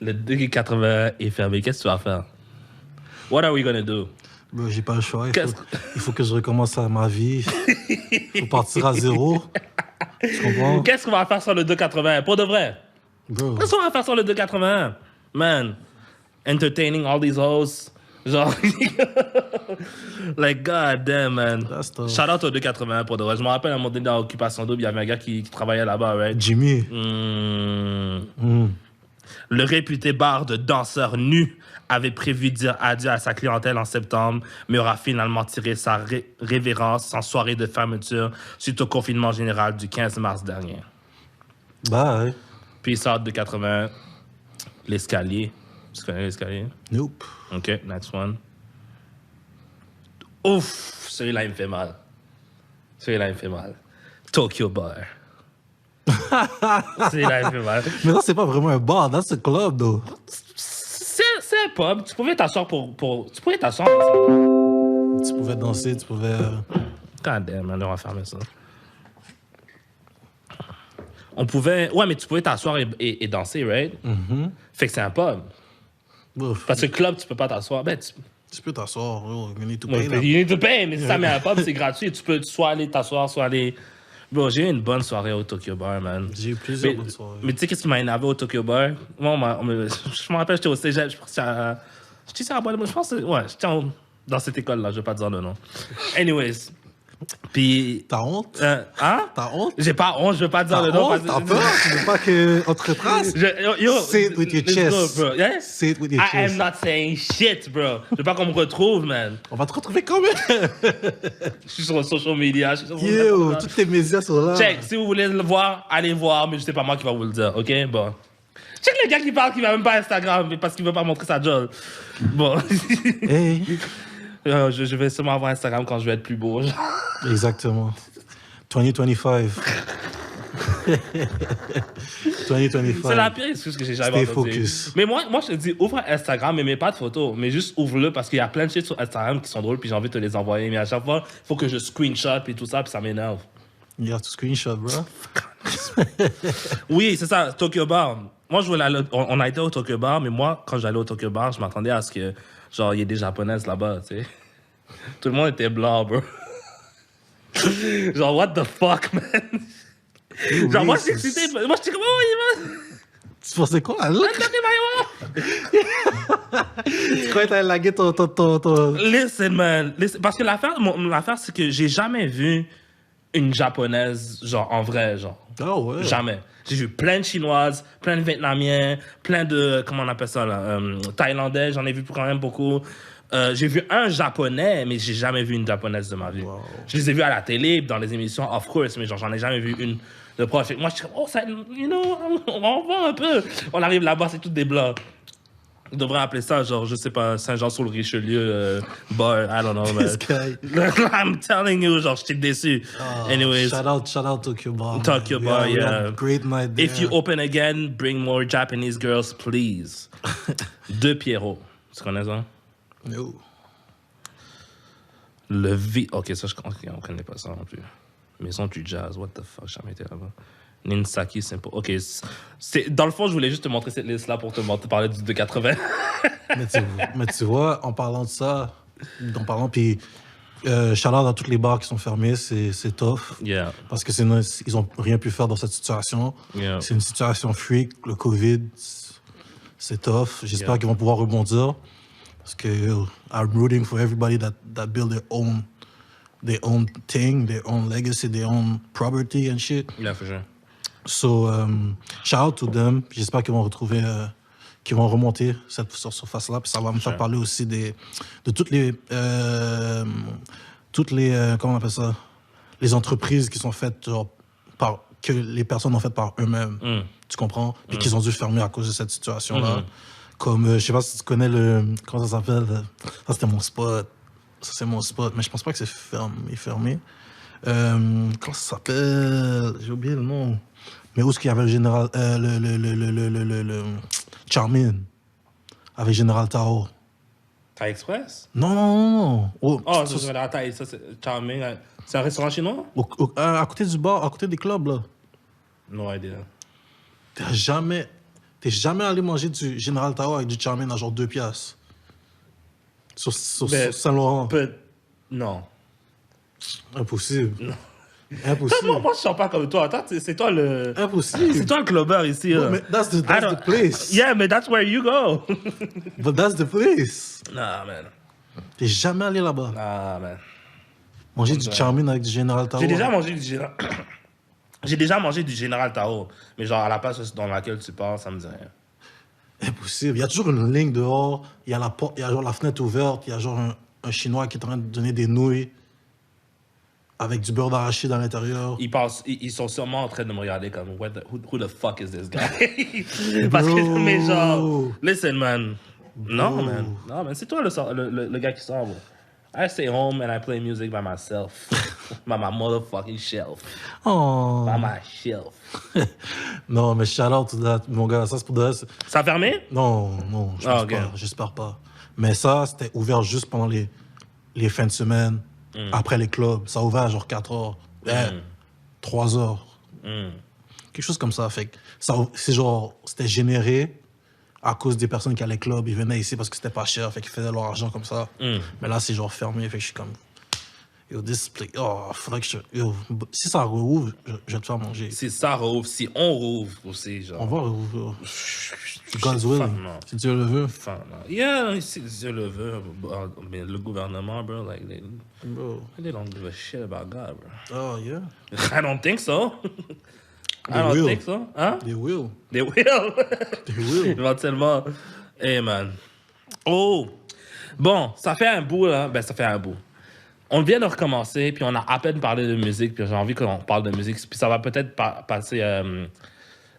Le 2,80 est fermé. Qu'est-ce que tu vas faire? What are we gonna do? Bro, j'ai pas le choix. Il faut que je recommence à ma vie. Il faut partir à zéro. Tu comprends? Qu'est-ce qu'on va faire sur le 2,80? Pour de vrai? Bro. Qu'est-ce qu'on va faire sur le 2,81? Man, entertaining all these hoes. Genre, like, god damn, man. That's tough. Shout out au 2,81 pour de vrai. Je me rappelle à un moment donné dans Occupation Double, il y avait un gars qui travaillait là-bas, right? Jimmy. Le réputé bar de danseurs nus avait prévu dire adieu à sa clientèle en septembre, mais aura finalement tiré sa révérence en soirée de fermeture suite au confinement général du 15 mars dernier. Bye. Puis il sort de 80, l'escalier. Tu connais l'escalier? Nope. OK, next one. Ouf, celui-là, il me fait mal. Tokyo Bar. Celui-là, il me fait mal. Mais ça, c'est pas vraiment un bar, that's a club, though. C'est un pub. Tu pouvais t'asseoir Tu pouvais t'asseoir. Tu pouvais danser, tu pouvais... God damn, man, on va fermer ça. On pouvait... Ouais, mais tu pouvais t'asseoir et danser, right? Fait que c'est un pub. Ouf. Parce que club, tu peux pas t'asseoir. Ben, Tu peux t'asseoir, oh, you need to Ouais, pay now. you need to pay, mais c'est ça, mais un pub, c'est gratuit. Tu peux soit aller t'asseoir, soit aller... Bro, j'ai eu une bonne soirée au Tokyo Bar, man. J'ai eu plusieurs bonnes soirées. Mais tu sais, qu'est-ce qui m'a énervé au Tokyo Bar? Moi, je me rappelle, j'étais au cégep, je pense que j'étais à Bois-de-Boulogne, je pense que... Ouais, j'étais dans cette école-là, je vais pas dire le nom. Anyways. Puis... T'as honte? Hein? T'as honte? J'ai pas honte, je veux pas dire le nom. T'as peur? Tu veux pas qu'on te retrace? Say it with your chest. Bro. Yeah? Say it with your I chest. am not saying shit, bro. Je veux pas qu'on me retrouve, man. On va te retrouver quand même. Je suis sur social media. Yo, tous tes médias sont là. Check, si vous voulez le voir, allez voir, mais c'est pas moi qui va vous le dire, ok? Bon. Check le gars qui parle qui va même pas Instagram parce qu'il veut pas montrer sa job. Bon. Hey. Je vais seulement avoir Instagram quand je vais être plus beau. Exactement. 2025. 2025. C'est la pire excuse que j'ai jamais Stay entendue. focus. Mais moi, je te dis, ouvre Instagram, mais mets pas de photos. Mais juste ouvre-le parce qu'il y a plein de shit sur Instagram qui sont drôles, puis j'ai envie de te les envoyer. Mais à chaque fois, il faut que je screenshot, puis tout ça, puis ça m'énerve. You have to screenshot, bro. Oui, c'est ça, Tokyo Bar. Moi, on a été au Tokyo Bar, mais moi, quand j'allais au Tokyo Bar, je m'attendais à ce que, genre, il y ait des Japonaises là-bas, tu sais. Tout le monde était blanc, bro. Genre, what the fuck, man? Genre, moi, j'étais excité. Moi, j'étais comme, oh, il va... Tu pensais quoi, là? Tu croyais que t'allais laguer ton... Listen, man. Listen. Parce que l'affaire, c'est que j'ai jamais vu une Japonaise, genre, en vrai, genre. Oh, ouais. Jamais. J'ai vu plein de Chinoises, plein de Vietnamiens, plein de, comment on appelle ça, là, Thaïlandais, j'en ai vu quand même beaucoup. J'ai vu un japonais, mais j'ai jamais vu une japonaise de ma vie. Wow. Je les ai vus à la télé, dans les émissions, of course, mais genre, j'en ai jamais vu une de proche. Moi, je suis comme, oh, ça, you know, on voit un peu. On arrive là-bas, c'est tous des blancs. On devrait appeler ça, genre, je sais pas, Saint-Jean-sur-le-Richelieu, bar, I don't know, This man. guy. I'm telling you, genre, j'étais déçu. Anyways, Shout out Tokyo Bar. Tokyo man. Bar, We had yeah. a great night there. if you open again, bring more Japanese girls, please. De Pierrot. Tu connais ça? No. Ok, ça, on connaît pas ça non plus. Maison du jazz, what the fuck, j'ai jamais été là-bas. Ninsaki, c'est pas. Ok, dans le fond, je voulais juste te montrer cette liste-là pour te parler du 280. mais tu vois, en parlant de ça, puis shout out à toutes les bars qui sont fermés, c'est tough. Yeah. Parce que sinon, ils ont rien pu faire dans cette situation. Yeah. C'est une situation freak, le COVID, c'est tough. J'espère Yeah. qu'ils vont pouvoir rebondir. Parce que I'm rooting for everybody that build their own thing, their own legacy, their own property and shit. Yeah, for sure. So, shout out to them. J'espère qu'ils vont retrouver, qu'ils vont remonter cette surface-là. Puis ça va me faire parler aussi de toutes les, comment on appelle ça, les entreprises qui sont faites genre, que les personnes ont faites par eux-mêmes. Tu comprends? Puis qu'ils ont dû fermer à cause de cette situation-là. Comme, je sais pas si tu connais comment ça s'appelle? Ça, c'était mon spot. Ça, c'est mon spot. Mais je pense pas que c'est fermé. Comment ça s'appelle? J'ai oublié le nom. Mais où est-ce qu'il y avait le général... le Charmin. Avec Général Tao. Thai Express? Non. Oh, c'est la Thai, ça, c'est Charming. C'est un restaurant chinois? À côté du bar, à côté des clubs, là. No idea. T'es jamais allé manger du Général Tao avec du Charmin à genre 2 piastres. Sur Saint-Laurent. Non. Impossible. Non. Impossible. Moi, je sens pas comme toi. Attends, c'est toi le... Impossible. C'est toi le clubbeur ici. No, but that's the place. Yeah, but that's where you go. But that's the place. Nah, man. T'es jamais allé là-bas. Nah, man. Manger du Charmin avec du Général Tao. J'ai déjà mangé du Général... J'ai déjà mangé du Général Tao. Mais genre, à la place dans laquelle tu parles, ça me dit rien. Impossible. Il y a toujours une ligne dehors. Il y a la porte, il y a genre la fenêtre ouverte. Il y a genre un Chinois qui est en train de donner des nouilles avec du beurre d'arachide à l'intérieur. Ils sont sûrement en train de me regarder comme who the fuck is this guy? Parce que, mais genre, listen, man. Non, man, c'est toi le gars qui sort, bro. I stay home and I play music by myself. By my motherfucking shelf. Oh. By my shelf. Non, mais shout out to that, mon gars. Ça, c'est pour de... Ça a fermé? Non, je pense pas. J'espère pas. Mais ça, c'était ouvert juste pendant les fins de semaine, après les clubs. Ça a ouvert à genre 4 heures, 3 heures. Quelque chose comme ça. Fait que c'est genre, c'était généré à cause des personnes qui allaient au club. Ils venaient ici parce que c'était pas cher. Fait qu'ils faisaient leur argent comme ça. Mais là, c'est genre fermé. Fait que je suis comme... Yo, this place... Oh, faudrait que si ça rouvre, je vais te faire manger. Si ça rouvre, si on rouvre aussi, genre... On va rouvrir. God's will. Si Dieu le veut. Enfin, yeah, si Dieu le veut. Mais le gouvernement, bro, like, they don't give a shit about God, bro. Oh, yeah. I don't think so. They will. Think so. Hein? They will. They will. They will. Éventuellement. Hey, man. Oh! Bon, ça fait un bout, là. Ben, ça fait un bout. On vient de recommencer, puis on a à peine parlé de musique, puis j'ai envie qu'on parle de musique. Puis ça va peut-être passer...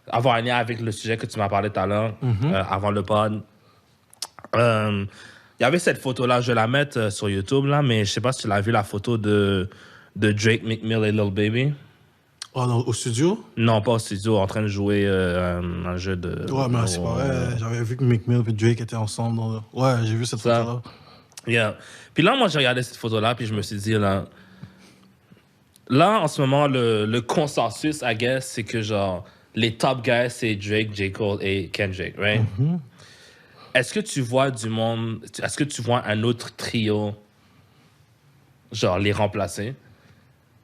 avoir un lien avec le sujet que tu m'as parlé tout à l'heure, avant le pod. Il y avait cette photo-là, je vais la mettre sur YouTube, là, mais je sais pas si tu l'as vu, la photo de Drake, Meek Mill et Lil Baby. Oh, non, au studio? Non, pas au studio, en train de jouer un jeu de... Ouais, mais c'est pas vrai. J'avais vu que Meek Mill et Drake étaient ensemble. Ouais, j'ai vu cette photo-là. Yeah. Puis là, moi, j'ai regardé cette photo-là, puis je me suis dit, là en ce moment, le consensus, I guess, c'est que, genre, les top guys, c'est Drake, J. Cole et Kendrick, right? Est-ce que tu vois du monde... Est-ce que tu vois un autre trio, genre, les remplacer?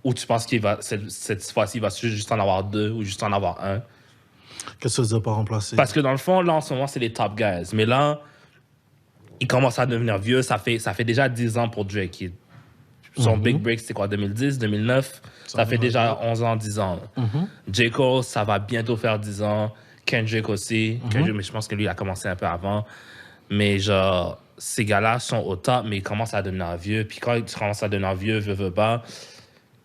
Ou tu penses qu'il va... Cette fois-ci, il va juste en avoir 2 ou juste en avoir 1? Qu'est-ce que ça veut dire pas remplacer? Parce que dans le fond, là, en ce moment, c'est les top guys. Mais là, il commence à devenir vieux. Ça fait déjà 10 ans pour Drake. Son big break, c'est quoi, 2010, 2009? Ça fait déjà 11 ans, 10 ans. J. Cole, ça va bientôt faire 10 ans. Kendrick aussi. Kendrick, mais je pense que lui, il a commencé un peu avant. Mais genre, ces gars-là sont au top, mais ils commencent à devenir vieux. Puis quand tu commences à devenir vieux, veux pas,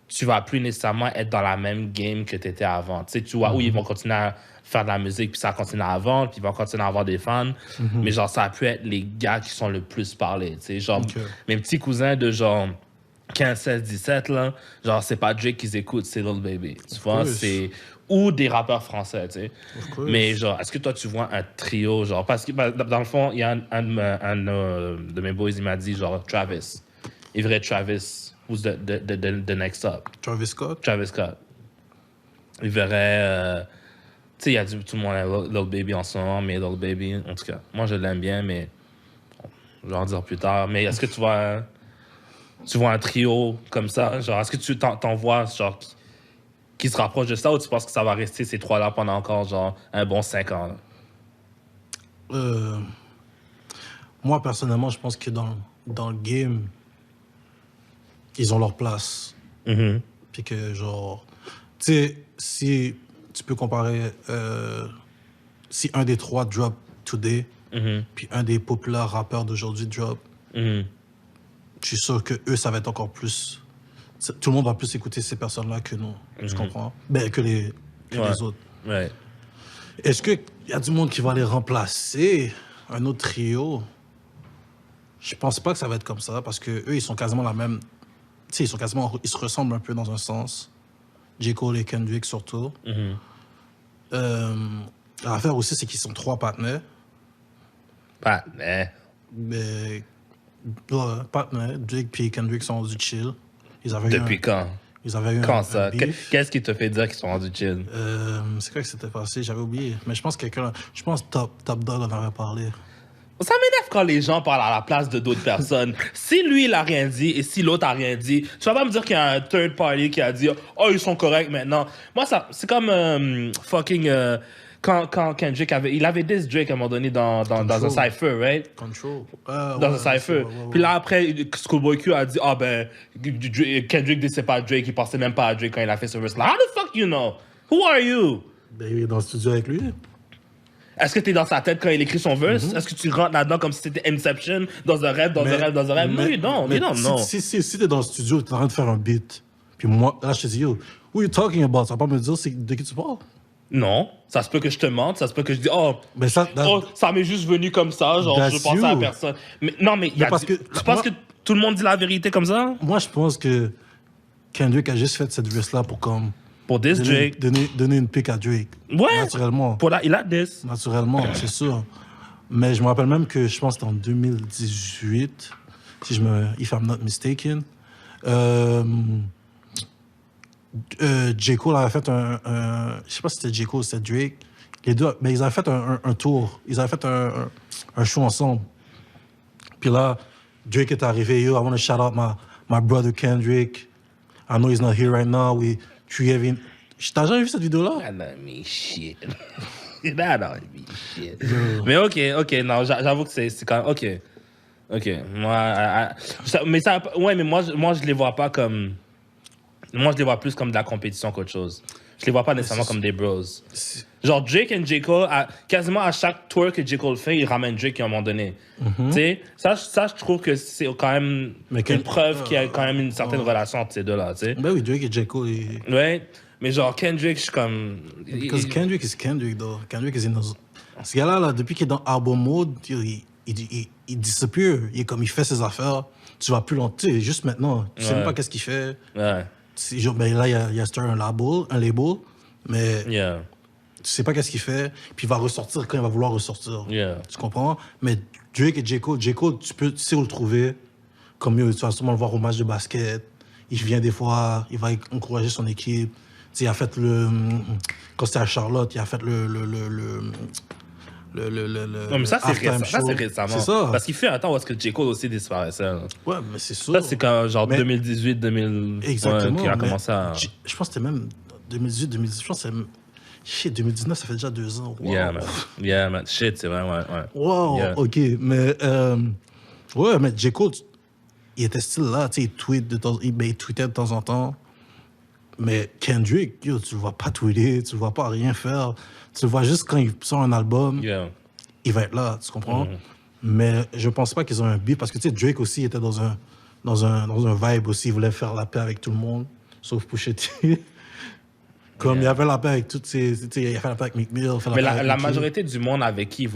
tu vas plus nécessairement être dans la même game que tu étais avant. Tu sais, tu vois, où ils vont continuer à faire de la musique, puis ça continue à vendre, puis ils vont continuer à avoir des fans. Mais genre, ça a pu être les gars qui sont le plus parlés. Tu sais, genre, mes petits cousins de genre 15, 16, 17, là, genre, c'est pas Drake qu'ils écoutent, c'est Lil Baby. Tu vois, c'est... Ou des rappeurs français, tu sais. Mais genre, est-ce que toi, tu vois un trio, genre... Parce que, dans le fond, il y a un de mes boys, il m'a dit, genre, Travis. Il verrait Travis, who's the next up. Travis Scott? Travis Scott. Il verrait... tu sais, il y a tout le monde a Lil Baby en ce moment, mais Lil Baby, en tout cas, moi, je l'aime bien, mais... je vais en dire plus tard. Mais est-ce que tu vois un trio comme ça? Genre, est-ce que tu t'en vois, genre... qui se rapproche de ça, ou tu penses que ça va rester ces trois-là pendant encore, genre, un bon 5 ans? Moi, personnellement, je pense que dans le game, ils ont leur place. Puis que, genre... Tu sais, si tu peux comparer... si un des trois drop today, puis un des populaires rappeurs d'aujourd'hui drop, je suis sûr que eux, ça va être encore plus... Tout le monde va plus écouter ces personnes-là que nous. Tu comprends? Ben, que les autres. Ouais. Est-ce qu'il y a du monde qui va les remplacer? Un autre trio? Je pense pas que ça va être comme ça, parce que eux, ils sont quasiment la même... Tu sais, ils se ressemblent un peu dans un sens. J. Cole et Kendrick, surtout. L'affaire aussi, c'est qu'ils sont 3 partenaires. Partenaires? Mais... ouais, partenaires. Drake puis Kendrick sont du chill. Depuis quand? Ils avaient eu quand un ça? beef. Qu'est-ce qui te fait dire qu'ils sont rendus chill? C'est quoi que c'était passé? J'avais oublié. Mais je pense que Top Dog en avait parlé. Ça m'énerve quand les gens parlent à la place de d'autres personnes. Si lui, il a rien dit et si l'autre a rien dit, tu vas pas me dire qu'il y a un third party qui a dit « Oh, ils sont corrects maintenant. » Moi, c'est comme quand Kendrick avait diss Drake à un moment donné dans un cypher, right? Control. Dans un cypher. Puis là, après, Schoolboy Q a dit « Ah ben, Kendrick disait pas à Drake, il pensait même pas à Drake quand il a fait ce verse-là. » How the fuck you know? Who are you? Ben, il est dans le studio avec lui. Est-ce que t'es dans sa tête quand il écrit son verse? Est-ce que tu rentres là-dedans comme si c'était Inception, dans un rêve? Non, non. Si t'es dans le studio, t'es en train de faire un beat, puis moi, là, je te dis, yo, who you talking about? Ça va pas me dire de qui tu parles? Non. Ça se peut que je te mente, ça se peut que je dis, mais ça m'est juste venu comme ça, genre, je pensais à personne. Mais non, mais tu penses que tout le monde dit la vérité comme ça? Moi, je pense que Kendrick a juste fait cette verse-là pour comme... Pour diss Drake. Donner une pique à Drake. Ouais. Naturellement. Il a diss. Naturellement, c'est sûr. Mais je me rappelle même que je pense que c'était en 2018, if I'm not mistaken, J. Cole avait fait je sais pas si c'était J. Cole ou c'était Drake. Les deux, mais ils avaient fait un tour. Ils avaient fait un show ensemble. Puis là, Drake est arrivé. Yo, I want to shout out my brother Kendrick. I know he's not here right now. T'as jamais vu cette vidéo-là? That don't mean shit. That don't mean shit. Mais ok, non, j'avoue que c'est quand même... Ok. Moi, je les vois pas comme... Moi, je les vois plus comme de la compétition qu'autre chose. Je les vois pas nécessairement comme des bros. Genre, Drake et J. Cole, quasiment à chaque tour que J. Cole fait, il ramène Drake à un moment donné. Tu sais, ça, je trouve que c'est quand même une preuve qu'il y a quand même une certaine relation entre ces deux-là, tu sais. Ben oui, Drake et J. Cole... Ouais, mais genre, Kendrick, je suis comme... Because Kendrick is Kendrick, though. Kendrick is in those... Ce gars-là, depuis qu'il est dans album mode, il disappear. Il fait ses affaires. Tu vas plus longtemps. Juste maintenant, tu sais même pas qu'est-ce qu'il fait. Ouais. Ben là, il y a un label, mais tu sais pas qu'est-ce qu'il fait, puis il va ressortir quand il va vouloir ressortir. Tu comprends? Mais Drake et J. Cole, tu sais où le trouver. Comme tu vas sûrement le voir au match de basket. Il vient des fois, il va encourager son équipe. Il a fait quand c'était à Charlotte, il a fait non, mais ça, c'est récemment. C'est ça. Parce qu'il fait un temps où est-ce que J. Cole aussi disparaissait. Là. Ouais, mais c'est sûr. Ça, c'est quand, genre, 2018, 2000... Exactement. qu'il a commencé à... Je pense que c'était même 2018, 2019. Je pense que c'est... Shit, 2019, ça fait déjà 2 ans. Wow. Yeah, man. Shit, c'est vrai, ouais. Wow, OK. Mais, ouais, mais J. Cole, il était style là, tu sais, il tweetait de temps en temps. Mais Kendrick, yo, tu le vois pas tweeter, tu le vois pas rien faire. Tu le vois juste quand il sort un album, il va être là, tu comprends? Mais je pense pas qu'ils ont un beef parce que tu sais, Drake aussi était dans un vibe aussi. Il voulait faire la paix avec tout le monde, sauf Pusha T. Comme il a fait la paix avec toutes ces. Tu sais, il a fait la paix avec Meek Mill. Il a fait Mais paix avec la Nicki. majorité du monde avec qui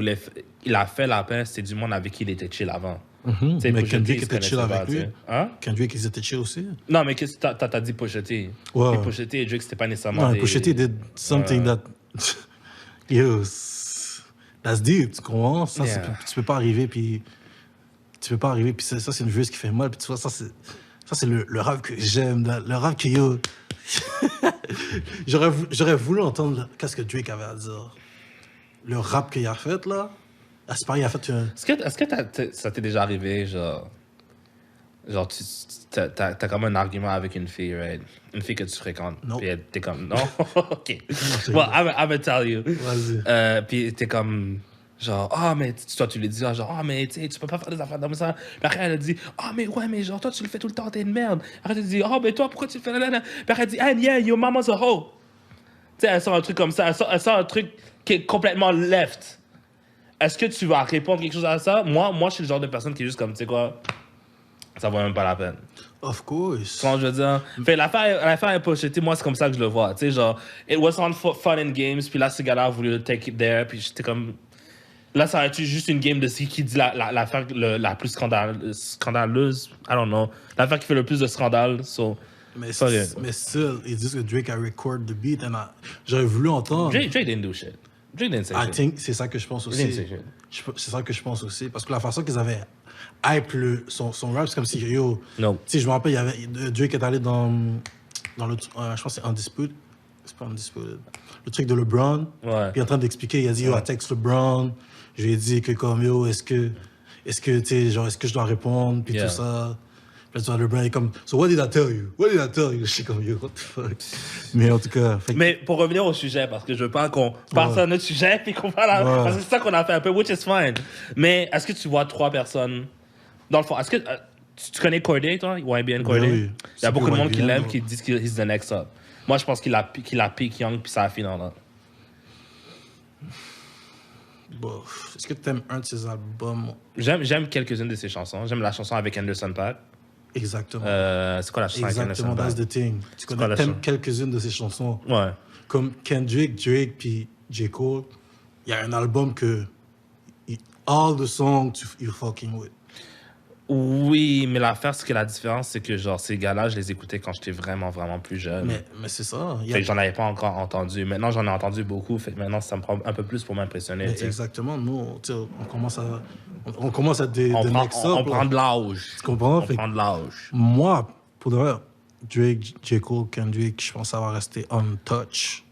il a fait la paix, c'est du monde avec qui il était chill avant. Tu sais, Mais Pusha T, Kendrick il se était chill connaissait pas, avec tu lui. sais. Hein? Kendrick, ils étaient chill aussi. Non, mais qu'est-ce que t'as dit Pusha T? Ouais. Puis Pusha T et Drake, c'était pas nécessairement Non, des... Pusha T did something that. Yo, that's deep, tu comprends? Ça, Yeah. tu peux pas arriver, puis. Tu peux pas arriver, puis ça, c'est une joueuse qui fait mal, puis tu vois, ça, c'est le rap que j'aime, le rap qui, yo. J'aurais voulu entendre qu'est-ce que Drake avait à dire. Le rap qu'il a fait, là. Ah, c'est pareil, il a fait un. Est-ce que ça t'est déjà arrivé, genre t'as comme un argument avec une fille, right? Une fille que tu fréquentes. Non. Puis t'es comme, non? OK. Well, I'm gonna tell you. Vas-y. Puis t'es comme, genre, ah, mais toi, tu lui dis, genre, ah, mais tu sais, tu peux pas faire des affaires comme ça. Puis après, elle a dit, ah, mais ouais, mais genre, toi, tu le fais tout le temps, t'es une merde. Après, elle dit, ah, mais toi, pourquoi tu le fais là? Puis après, elle dit, ah, yeah, your mama's a hoe. Tu sais, elle sort un truc comme ça. Elle sort un truc qui est complètement left. Est-ce que tu vas répondre quelque chose à ça? Moi, je suis le genre de personne qui est juste comme, tu sais quoi, ça vaut même pas la peine. Of course. Comment je veux dire? Fait, l'affaire est pochette, moi, c'est comme ça que je le vois. Tu sais, genre, it was on fun and games, puis là, ce gars-là a voulu take it there, puis j'étais comme... Là, ça aurait été juste une game de qui dit l'affaire la plus scandaleuse. I don't know. L'affaire qui fait le plus de scandale. So, Mais sorry. still, ils disent que Drake a record the beat, and j'aurais voulu entendre. Drake didn't do shit. Drake didn't say I shit. think c'est ça que je pense He aussi. didn't say shit. C'est ça que je pense aussi. Parce que la façon qu'ils avaient hype son rap, c'est comme si, yo... No. Tu sais, je me rappelle, Drake est allé dans le... je pense que c'est Undisputed. C'est pas Undisputed. Le truc de LeBron. Ouais. Puis il est en train d'expliquer, il a dit, yo, I text LeBron. Je lui ai dit que comme, yo, est-ce que, tu sais, genre, est-ce que je dois répondre, puis Yeah. tout ça. Puis là, LeBron est comme, so what did I tell you? What did I tell you? Je suis comme, yo, what the fuck? Mais en tout cas... fait que- Mais pour revenir au sujet, parce que je veux pas qu'on passe à un autre sujet, puis qu'on parle à... Ouais. Parce que c'est ça qu'on a fait un peu, which is fine. Mais est-ce que tu vois 3 personnes... Dans le fond, est-ce que... tu connais Corday, toi? YBN Corday? oui. Il y a C'est beaucoup de que monde qui YBN, l'aime, ouais. qui disent qu'il est the next up. Moi, je pense qu'il a peak Young, puis ça a fini là. Bof. Est-ce que tu aimes un de ses albums? J'aime quelques-unes de ses chansons. J'aime la chanson avec Anderson .Paak. Exactement. C'est quoi la chanson avec Exactement, Anderson that's .Paak? the thing. Tu C'est quoi connais, la t'aimes chanson? quelques-unes de ses chansons. Ouais. Comme Kendrick, Drake, puis J. Cole. Il y a un album que... all the songs you're fucking with. Oui, mais l'affaire, c'est que la différence, c'est que genre ces gars-là, je les écoutais quand j'étais vraiment, vraiment plus jeune. Mais c'est ça. Il y a- Fait que j'en avais pas encore entendu. Maintenant, j'en ai entendu beaucoup. Fait que maintenant, ça me prend un peu plus pour m'impressionner. mais tu sais. exactement, nous, tu sais, on commence à des On next up. on là. prend de l'âge. Tu comprends? On Fait que prend de l'âge. moi, pour de vrai, Drake, J. Cole, Kendrick, je pense que ça va rester untouched.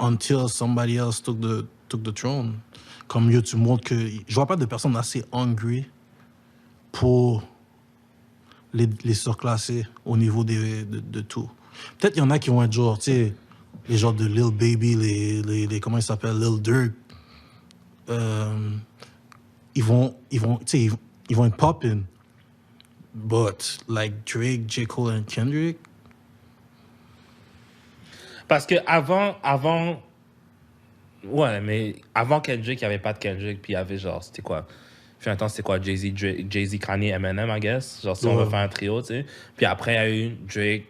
Until somebody else took the throne. Comme yo, tu montres que... Je vois pas de personnes assez hungry pour les surclasser au niveau de tout. Peut-être il y en a qui vont être genre, tu sais, les genres de Lil Baby, les comment ils s'appellent, Lil Durk. Ils vont être popping. But, like Drake, J. Cole and Kendrick, Parce que avant. Ouais, mais avant Kendrick, il n'y avait pas de Kendrick. Puis il y avait genre, c'était quoi? Puis un temps, c'était quoi? Jay-Z, Kanye, Eminem, I guess. Genre, si on Ouais. veut faire un trio, tu sais. Puis après, il y a eu Drake,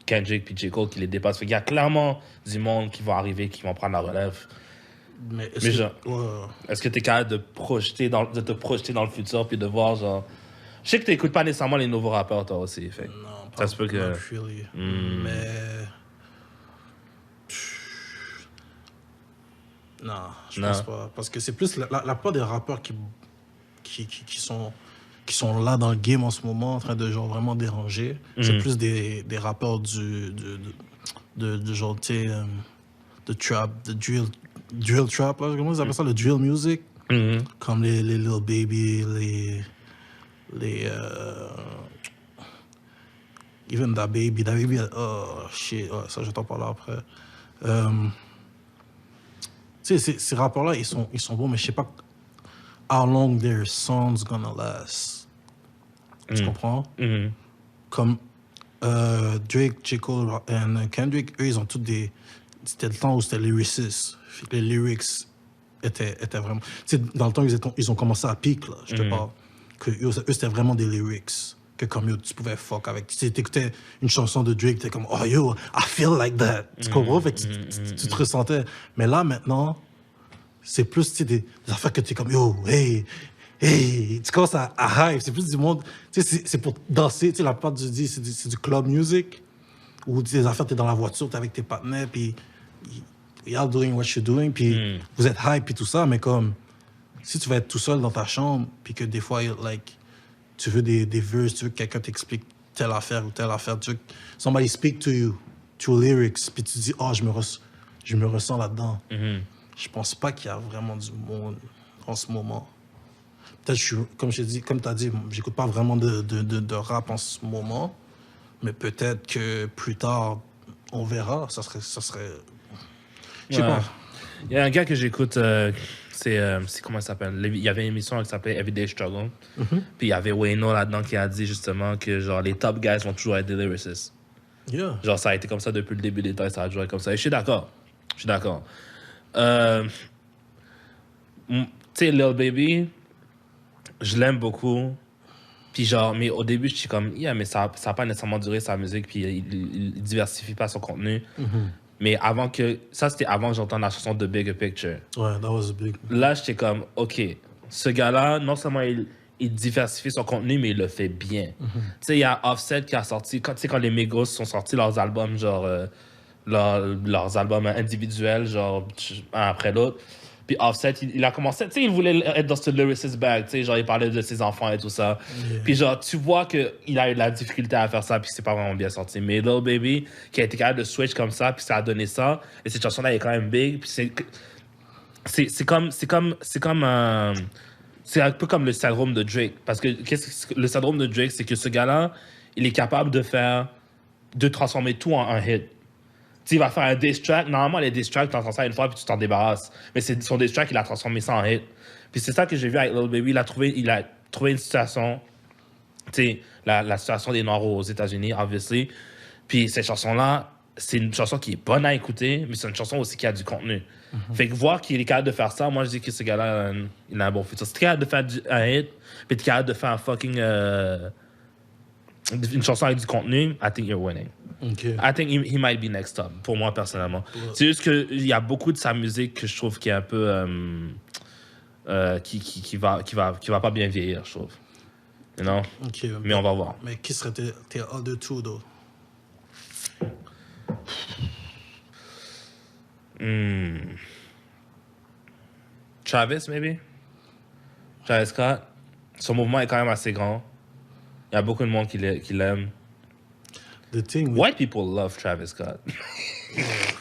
Kendrick, puis J. Cole qui les dépassent. Fait qu'il y a clairement du monde qui va arriver, qui vont prendre la relève. mais Mais genre- ouais. Est-ce que tu es capable de te projeter dans le futur puis de voir genre. Je sais que tu n'écoutes pas nécessairement les nouveaux rappeurs, toi aussi. Fait. Non, Ça se peut que- not really. Mais... Non, je pense Non. pas. Parce que c'est plus la part des rappeurs qui sont là dans le game en ce moment, en train de genre vraiment déranger. C'est plus des rappeurs de genre, tu sais, de trap, de drill trap, là, comment ils appellent ça, le drill music? Mhm. Comme les Lil Baby, even Da Baby, oh shit, oh, ça je t'en parle après. Tu sais, ces rappeurs-là, ils sont bons, mais je sais pas how long their songs gonna last. Tu comprends? Mhm. Comme Drake, J. Cole et Kendrick, eux, ils ont tous des... C'était le temps où c'était lyricist. Fait que les lyrics était vraiment... Tu sais, dans le temps, ils ont commencé à pique, là, je te parle. Que eux, c'était vraiment des lyrics. Que comme yo, tu pouvais fuck avec. Tu sais, t'écoutais une chanson de Drake, t'es comme, oh yo, I feel like that. Tu comprends? Fait que tu te ressentais. Mais là, maintenant, c'est plus, tu sais, des affaires que t'es comme, yo, hey, hey. Tu commences à hype. C'est plus du monde. Tu sais, c'est pour danser. Tu sais, la plupart du dit, c'est du club music. Ou des affaires, t'es dans la voiture, t'es avec tes partenaires, puis y'all doing what you're doing, puis vous êtes hype, puis tout ça, mais comme, si tu vas être tout seul dans ta chambre, puis que des fois, like, tu veux des verses, tu veux que quelqu'un t'explique telle affaire ou telle affaire, tu veux que somebody speak to you, through lyrics, puis tu dis, oh, je me ressens là-dedans. Je pense pas qu'il y a vraiment du monde en ce moment. Peut-être, comme je t'ai dit, comme tu as dit, j'écoute pas vraiment de rap en ce moment, mais peut-être que plus tard, on verra. Ça serait je sais pas. Il y a un gars que j'écoute, c'est comment il s'appelle? Il y avait une émission qui s'appelait Everyday Struggle. Puis il y avait Wayno là-dedans qui a dit justement que genre les top guys vont toujours être des lyricists. Yeah. Genre ça a été comme ça depuis le début des temps, ça a toujours été comme ça. Et je suis d'accord. Tu sais, Lil Baby, je l'aime beaucoup. Puis genre, mais au début, je suis comme, yeah, mais ça n'a pas nécessairement duré sa musique, puis il diversifie pas son contenu. Mais avant que, ça c'était avant que j'entende la chanson de Bigger Picture. Ouais, that was big. Là, j'étais comme, OK, ce gars-là, non seulement il diversifie son contenu, mais il le fait bien. Tu sais, il y a Offset qui a sorti, quand les Migos sont sortis leurs albums, genre, leurs albums individuels, genre, un après l'autre. Puis Offset, il a commencé, tu sais, il voulait être dans ce lyricist bag, tu sais, genre, il parlait de ses enfants et tout ça. Puis genre, tu vois qu'il a eu de la difficulté à faire ça, puis c'est pas vraiment bien sorti. Mais Lil Baby, qui a été capable de switch comme ça, puis ça a donné ça, et cette chanson-là est quand même big, puis c'est un peu comme le syndrome de Drake. Parce que le syndrome de Drake, c'est que ce gars-là, il est capable de transformer tout en un hit. Tu sais, il va faire un diss track. Normalement, les diss tracks, tu entends ça une fois puis tu t'en débarrasses. Mais c'est son diss track, il a transformé ça en hit. Puis c'est ça que j'ai vu avec Lil Baby. Il a trouvé une situation, tu sais, la situation des Noirs aux États-Unis, obviously. Puis cette chanson-là, c'est une chanson qui est bonne à écouter, mais c'est une chanson aussi qui a du contenu. Fait que voir qu'il est capable de faire ça, moi je dis que ce gars-là, il a un bon futur. Si t'es capable de faire un hit, puis t'es capable de faire un fucking une chanson avec du contenu, I think you're winning. Okay. I think he might be next up, pour moi personnellement. C'est juste qu'il y a beaucoup de sa musique que je trouve qui est un peu qui va pas bien vieillir, je trouve. You know? Okay. Mais on va voir. Mais qui serait tes other two, though? Travis, maybe? Travis Scott. Son mouvement est quand même assez grand. Il y a beaucoup de monde qui l'aime. The thing with... White people love Travis Scott.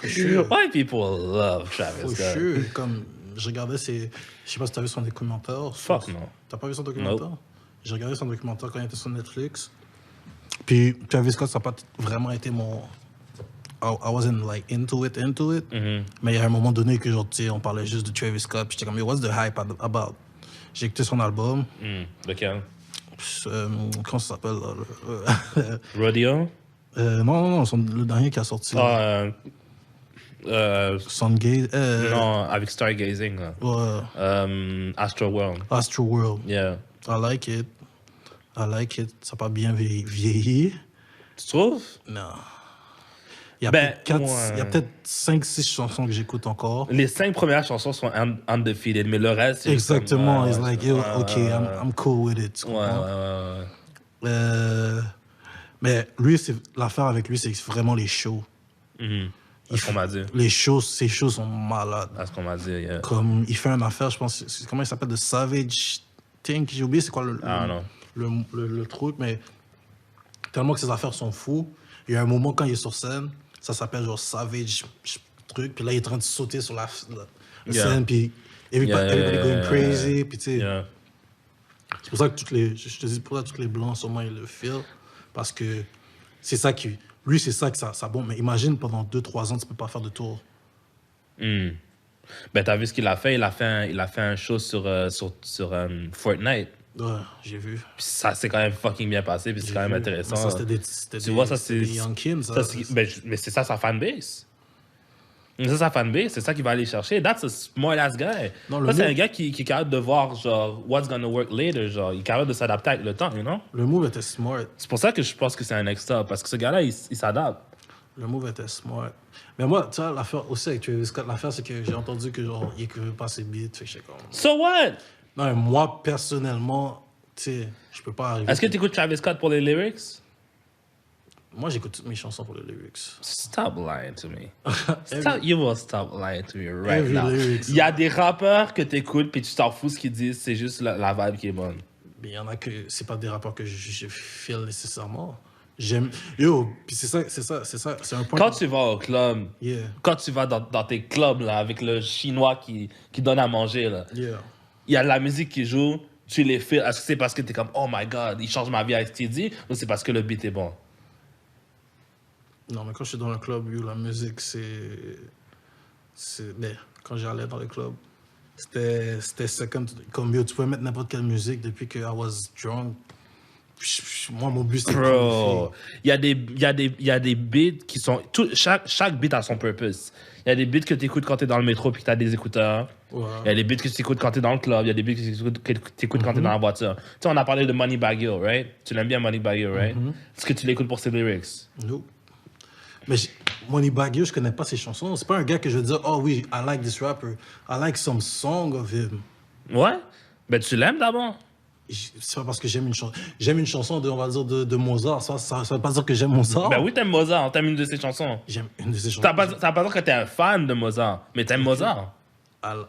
For sure. White people love Travis For Scott. sure. Comme, je regardais ses... Je sais pas si t'as vu son documentaire. Fuck non. T'as pas vu son documentaire? Nope. J'ai regardé son documentaire quand il était sur Netflix. Puis Travis Scott, ça n'a pas vraiment été mon... I wasn't like into it. Mais il y a un moment donné que genre, tu sais, on parlait juste de Travis Scott. Puis j'étais comme, what's the hype about? J'ai écouté son album. Lequel? Comment ça s'appelle? Là, Rodeo? Non, le dernier qui a sorti. Sungaze. Non, avec Stargazing. Là. Astro World. Astro World. Yeah. I like it. Ça n'a pas bien vieilli. Tu trouves? Non. Il y a Ben, peut-être 5-6 chansons que j'écoute encore. Les 5 premières chansons sont undefeated, mais le reste, c'est Exactement. Juste It's like, yo, okay, I'm cool with it. Ouais. Mais lui, l'affaire avec lui, c'est vraiment les shows. C'est ce qu'on m'a dit. Ses shows sont malades. C'est ce qu'on m'a dit, yeah. Comme, il fait une affaire, je pense, comment il s'appelle, The Savage Thing, j'ai oublié c'est quoi le truc, mais tellement que ses affaires sont fous. Il y a un moment quand il est sur scène, ça s'appelle genre Savage truc, puis là il est en train de sauter sur la scène, puis everybody going crazy, puis tu sais. Yeah. C'est pour ça que je te dis, pour ça que tous les blancs, sûrement ils le feel, parce que c'est ça qui, lui c'est ça que ça bombe, mais imagine pendant 2-3 ans tu peux pas faire de tour. Ben t'as vu ce qu'il a fait, il a fait un show sur Fortnite. Ouais, j'ai vu. Puis ça s'est quand même fucking bien passé, puis c'est quand même intéressant. Mais ça, c'était tu vois, ça c'est des young kids. mais c'est ça sa fanbase. C'est sa fanbase, c'est ça qu'il va aller chercher. That's a smart ass guy. Non, le Ça, c'est move- un gars qui est capable de voir, genre, what's gonna work later, genre, il est capable de s'adapter avec le temps, you know? Le move était smart. C'est pour ça que je pense que c'est un next up, parce que ce gars-là, il s'adapte. Le move était smart. Mais moi, tu vois, l'affaire aussi avec Travis Scott, l'affaire, c'est que j'ai entendu que, genre, il écrivait pas ses beats. Fait que j'étais comme... So what? Non, mais moi, personnellement, tu sais, je peux pas arriver... Est-ce que tu écoutes Travis Scott pour les lyrics? Moi, j'écoute toutes mes chansons pour les lyrics. Stop lying to me. You will stop lying to me right Every now. lyrics. Il y a des rappeurs que t'écoutes puis tu t'en fous ce qu'ils disent, c'est juste la vibe qui est bonne. Mais il y en a que c'est pas des rappeurs que je feel nécessairement. J'aime... Yo, puis c'est ça, c'est un point... Quand tu vas au club, Yeah, quand tu vas dans tes clubs là, avec le chinois qui donne à manger, là, yeah. il y a de la musique qui joue, tu les fais. Est-ce que c'est parce que t'es comme, oh my god, il change ma vie avec ce qu'il dit, ou c'est parce que le beat est bon? Non, mais quand je suis dans le club, yo, la musique, mais quand j'allais dans le club, c'était second... Comme, yo, tu pouvais mettre n'importe quelle musique depuis que I was drunk. Moi, mon but, c'était... Bro, il y a des beats qui sont... Chaque beat a son purpose. Il y a des beats que tu écoutes quand tu es dans le métro puis que tu as des écouteurs. Ouais. Il y a des beats que tu écoutes quand tu es dans le club. Il y a des beats que tu écoutes quand tu es dans la voiture. Tu sais, on a parlé de Moneybagg Yo, right? Tu l'aimes bien, Moneybagg Yo, right? Est-ce que tu l'écoutes pour ses lyrics? No. Mais Moneybagg Yo, je connais pas ses chansons. C'est pas un gars que je vais dire, oh oui, I like this rapper. I like some song of him. Ouais? Ben, tu l'aimes d'abord? C'est pas parce que j'aime une chanson de, on va dire, de Mozart. Ça veut pas dire que j'aime Mozart. Ben oui, t'aimes Mozart. T'aimes une de ses chansons. J'aime une de ses chansons. Ça veut pas dire que t'es un fan de Mozart, mais t'aimes Mozart. I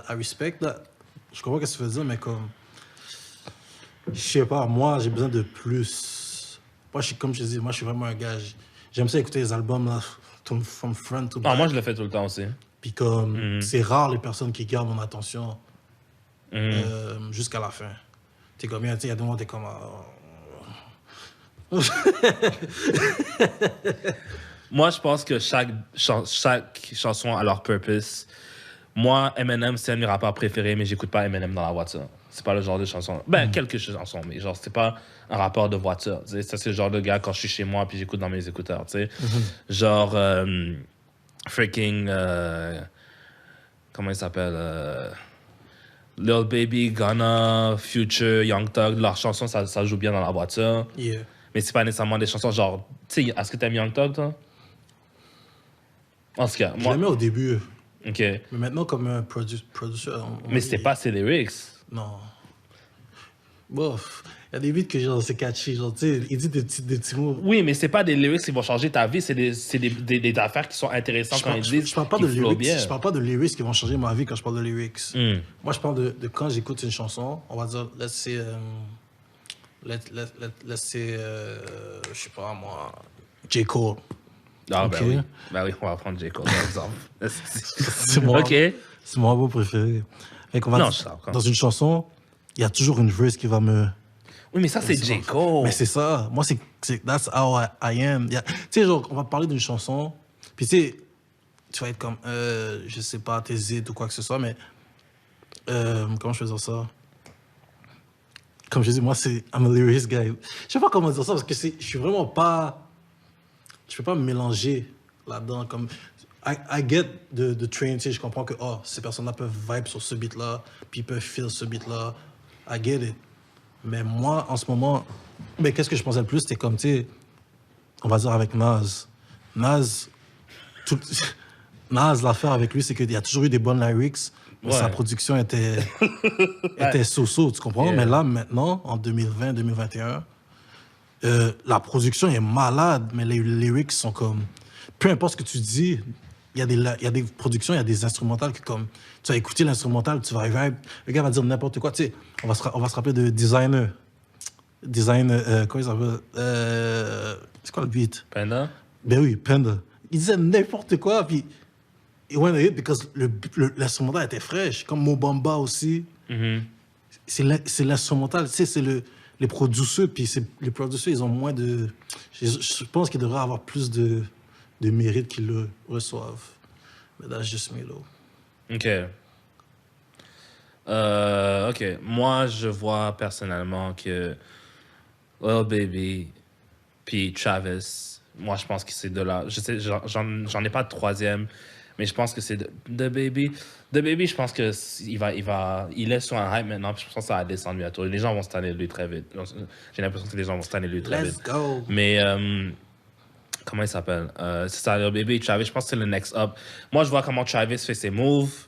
respect that. Je comprends ce que tu veux dire, mais comme... Je sais pas, moi, j'ai besoin de plus. Moi, comme je te dis, moi, je suis vraiment un gars. J'aime ça écouter les albums, là, from front to back. Non, moi, je le fais tout le temps aussi. Puis comme, c'est rare les personnes qui gardent mon attention jusqu'à la fin. T'es comme, il y a des moments, t'es comme... Moi, je pense que chaque chanson a leur purpose. Moi, Eminem, c'est un de mes rappeurs préférés, mais j'écoute pas Eminem dans la voiture. C'est pas le genre de chanson. Ben, quelques chansons, mais genre, c'est pas un rappeur de voiture. Tu sais. Ça, c'est le genre de gars quand je suis chez moi puis j'écoute dans mes écouteurs. Tu sais. Genre, freaking. Comment il s'appelle Lil Baby, Gunna, Future, Young Thug, leurs chansons, ça joue bien dans la voiture. Yeah. Mais c'est pas nécessairement des chansons genre. Tu sais, est-ce que t'aimes Young Thug, toi? En tout cas, Je moi. l'aimais au début. Ok. Mais maintenant, comme un producteur... Mais c'était pas ses lyrics. Non. Bof. Il y a des beats que genre, c'est catchy. Genre, tu sais, il dit des petits mots. Oui, mais c'est pas des lyrics qui vont changer ta vie, c'est des affaires qui sont intéressantes quand ils disent. Je parle pas de qu'ils flowent lyrics. bien. Je parle pas de lyrics qui vont changer ma vie quand je parle de lyrics. Mm. Moi, je parle de quand j'écoute une chanson, on va dire, let's say, je sais pas moi, J. Cole. Ah, Ok. ben oui. Ben oui, on va prendre J. Cole, par exemple. C'est moi. Ok. C'est mon album préféré. Fait qu'on va Non, dire, je sais pas. dans une chanson, il y a toujours une verse qui va me... Oui, mais ça, c'est J. Cole. Mais c'est ça. Moi, that's how I am. Tu sais, genre, on va parler d'une chanson, puis tu sais, tu vas être comme, je sais pas, t'hésites ou quoi que ce soit, mais comment je fais dire ça? Comme je dis, moi, I'm a lyrics guy. Je sais pas comment dire ça, parce que je suis vraiment pas... Je peux pas me mélanger là-dedans. Comme, I get the train, tu sais, je comprends que, oh, ces personnes-là peuvent vibe sur ce beat-là, puis ils peuvent feel ce beat-là. I get it. Mais moi, en ce moment, mais qu'est-ce que je pensais le plus, c'était comme, tu sais, on va dire avec Nas. Nas, l'affaire avec lui, c'est qu'il y a toujours eu des bonnes lyrics, mais Ouais. sa production était so-so, tu comprends? Yeah. Mais là, maintenant, en 2020, 2021, la production est malade, mais les lyrics sont comme... Peu importe ce que tu dis, il y a des productions, il y a des instrumentales que comme... Tu vas écouter l'instrumental, tu vas arriver... Le gars va dire n'importe quoi. Tu sais, on va se rappeler de Designer. Comment il s'appelle? C'est quoi le beat? Panda? Ben oui, Panda. Il disait n'importe quoi, puis... It went hit because l'instrumental était fraîche. Comme Mobamba aussi. Mhm. C'est l'instrumental, tu sais, c'est les producteurs, puis les producteurs, ils ont moins de... Je pense qu'ils devraient avoir plus de mérite qu'ils le reçoivent. Mais that's just me, though. OK. OK. Moi, je vois personnellement que Lil Baby puis Travis, moi, je pense que c'est de là. Je sais, j'en ai pas de troisième. Mais je pense que c'est The Baby. The Baby, je pense que il est sur un hype maintenant. Puis je pense que ça va descendre bientôt. Les gens vont se tanner de lui très vite. J'ai l'impression que les gens vont se tanner de lui très vite. Let's go. Mais comment il s'appelle? C'est ça, Lil Baby, Travis. Je pense que c'est le next up. Moi, je vois comment Travis fait ses moves,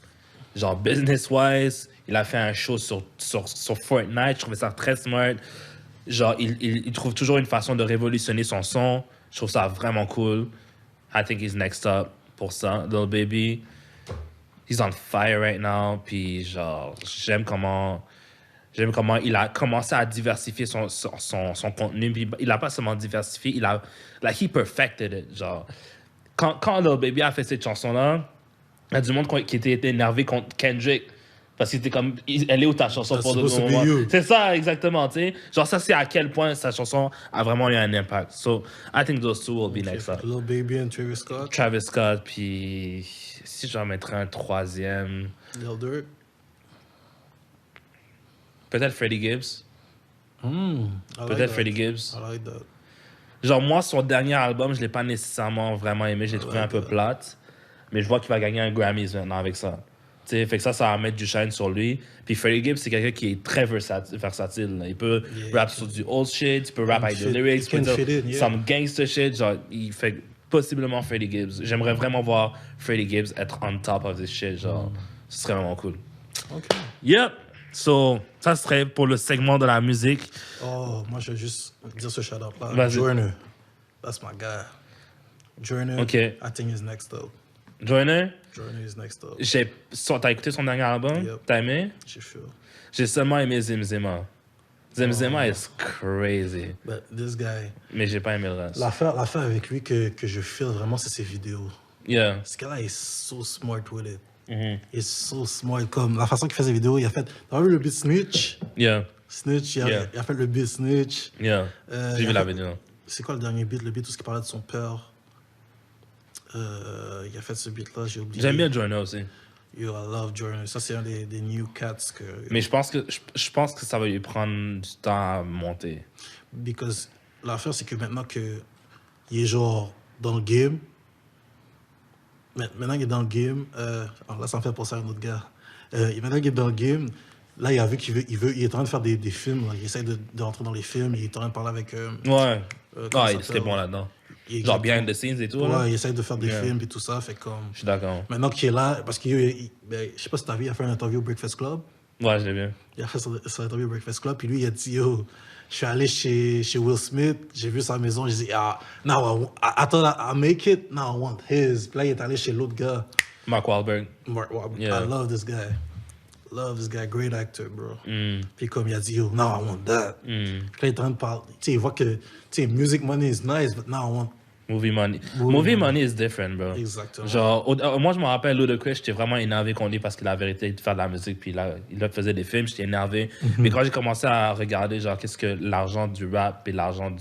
genre business-wise. Il a fait un show sur Fortnite. Je trouvais ça très smart. Genre, il trouve toujours une façon de révolutionner son son. Je trouve ça vraiment cool. I think he's next up pour ça. Lil Baby, he's on fire right now. Puis, genre, j'aime comment il a commencé à diversifier son contenu. Puis, il a pas seulement diversifié, he perfected it. Genre, quand Lil Baby a fait cette chanson-là, il y a du monde qui était énervé contre Kendrick. Parce que c'était comme, elle est où ta chanson pour le moment? C'est ça, exactement, tu sais. Genre, ça, c'est à quel point sa chanson a vraiment eu un impact. So, I think those two will be next up. Lil Baby and Travis Scott. Travis Scott, puis si j'en mettrais un troisième... Lil Durk. Peut-être Freddie Gibbs. Peut-être Freddie Gibbs. I like that. Genre, moi, son dernier album, je l'ai pas nécessairement vraiment aimé. Je l'ai trouvé un peu plate. Mais je vois qu'il va gagner un Grammy maintenant avec ça. T'sais, fait que ça va mettre du shine sur lui. Puis Freddie Gibbs, c'est quelqu'un qui est très versatile. Il peut rap sur du old shit, il peut rap avec des lyrics, il peut dire some gangster shit. Genre, il fait possiblement Freddie Gibbs. J'aimerais vraiment voir Freddie Gibbs être on top of this shit. Genre, ce serait vraiment cool. OK. Yep. So, ça serait pour le segment de la musique. Oh, moi, je vais juste dire ce shout-out là. Vas-y. Joyner. That's my guy. Joyner, OK. I think is next up. Joyner? Joyner is next up. T'as écouté son dernier album? Yep. T'as aimé? J'ai fait. J'ai seulement aimé Zimzima. Zimzima is crazy. But this guy... Mais j'ai pas aimé le reste. L'affaire avec lui que je feel vraiment, c'est ses vidéos. Yeah. Ce gars-là est so smart with it. Il est so smart. Comme la façon qu'il fait ses vidéos, il a fait... T'as vu le beat Snitch? Yeah. Snitch, il a fait le beat Snitch. Yeah. J'ai vu la vidéo. C'est quoi le dernier beat? Le beat où il parlait de son père. Il a fait ce beat-là, j'ai oublié. J'aime bien Joyner aussi. Yo, I love Joyner. Ça, c'est un des new cats que... Mais je pense que ça va lui prendre du temps à monter. Because l'affaire, c'est que maintenant qu'il est genre dans le game, maintenant qu'il est dans le game, alors là, ça me fait penser à un autre gars. Maintenant qu'il est dans le game, là, il a vu il est en train de faire des films. Là. Il essaie de rentrer dans les films. Il est en train de parler avec... Ouais. Il serait bon là-dedans. Genre behind the scenes et tout. Ouais, là. il essaie de faire des films et tout ça. Fait comme... Je suis d'accord. Maintenant qu'il est là, parce que je sais pas si t'as vu, il a fait une interview au Breakfast Club. Ouais, je l'ai vu. Il a fait son interview au Breakfast Club, puis lui, il a dit, yo, je suis allé chez Will Smith, j'ai vu sa maison, j'ai dit, now I thought I make it, now I want his. Puis là, il est allé chez l'autre gars. Mark Wahlberg. I love this guy. Love this guy, great actor, bro. Puis comme il a dit, yo, now I want that. Puis là, il est en train de parler. Tu sais, il voit que, tu sais, music money is nice, but now I want... Movie money. Movie money is different, bro. Exactement. Genre, moi, je me rappelle, Ludacris, j'étais vraiment énervé contre lui parce qu'il avait arrêté de faire de la musique, puis là, il faisait des films, j'étais énervé. Mais quand j'ai commencé à regarder, genre, qu'est-ce que l'argent du rap et l'argent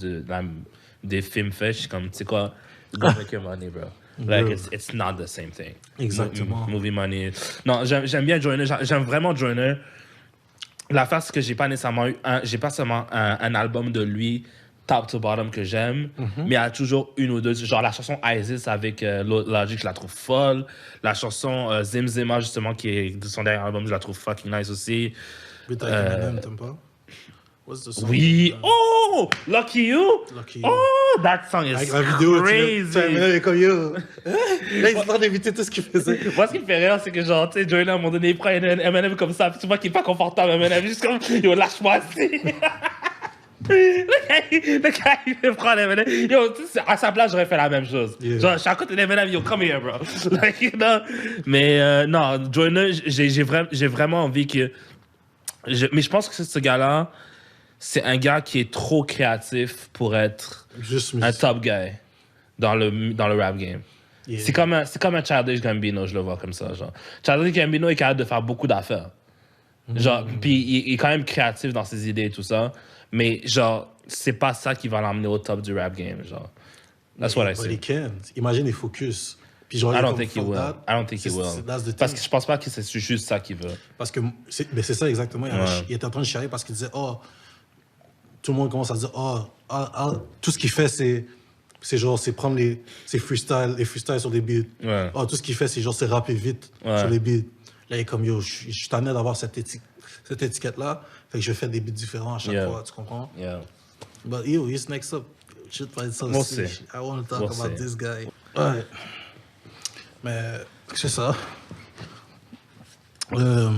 des films fait, je suis comme, tu sais quoi, go make your money, bro. Like, it's not the same thing. Exactement. Movie money. Non, j'aime bien Joyner, j'aime vraiment Joyner. L'affaire, c'est que j'ai pas nécessairement un album de lui top to bottom que j'aime, mais il y a toujours une ou deux. Genre la chanson Isis avec Logic, je la trouve folle. La chanson Zimzima, justement, qui est de son dernier album, je la trouve fucking nice aussi. Mais t'as Eminem, t'aimes pas? What's the song? Oui! Oh! Lucky You! Lucky You. Oh! That song is Avec la vidéo, crazy! Eminem est comme yo. Là, il est en train d'éviter tout ce qu'il faisait. Moi, ce qui me fait rire, c'est que genre, tu sais, Joyner, à un moment donné, il prend un Eminem comme ça, puis tu vois qu'il est pas confortable, Eminem, juste comme, yo, lâche-moi assis! Le gars, il me prend Eminem. Yo, à sa place, j'aurais fait la même chose. Yeah. Genre, je suis à côté d'Eminem, yo, come here, bro. Like, you know? Mais non, Joyner, j'ai vraiment envie que... mais je pense que ce gars-là, c'est un gars qui est trop créatif pour être un top guy dans le rap game. Yeah. C'est comme un Childish Gambino, je le vois comme ça. Genre. Childish Gambino est capable de faire beaucoup d'affaires. Genre, puis il est quand même créatif dans ses idées et tout ça. Mais genre, c'est pas ça qui va l'emmener au top du rap game. Genre. That's what I say. But he can. Imagine, il focus. Puis genre, I don't think he will. I don't think he will. Parce que je pense pas que c'est juste ça qu'il veut. Parce que c'est ça exactement. Il était en train de chialer parce qu'il disait, oh, tout le monde commence à dire, tout ce qu'il fait, c'est C'est genre, c'est prendre les freestyles sur des beats. Ouais. Ah, tout ce qu'il fait, c'est genre, c'est rapper vite sur les beats. Là, il est comme, yo, je suis tanné d'avoir cette étiquette-là. Fait que je fais des beats différents à chaque fois, tu comprends? Yeah. But yo, he's next up. Shit va être ça We'll aussi. see. I want to talk We'll about see. this guy. Ouais. Mais, c'est ça. Yo,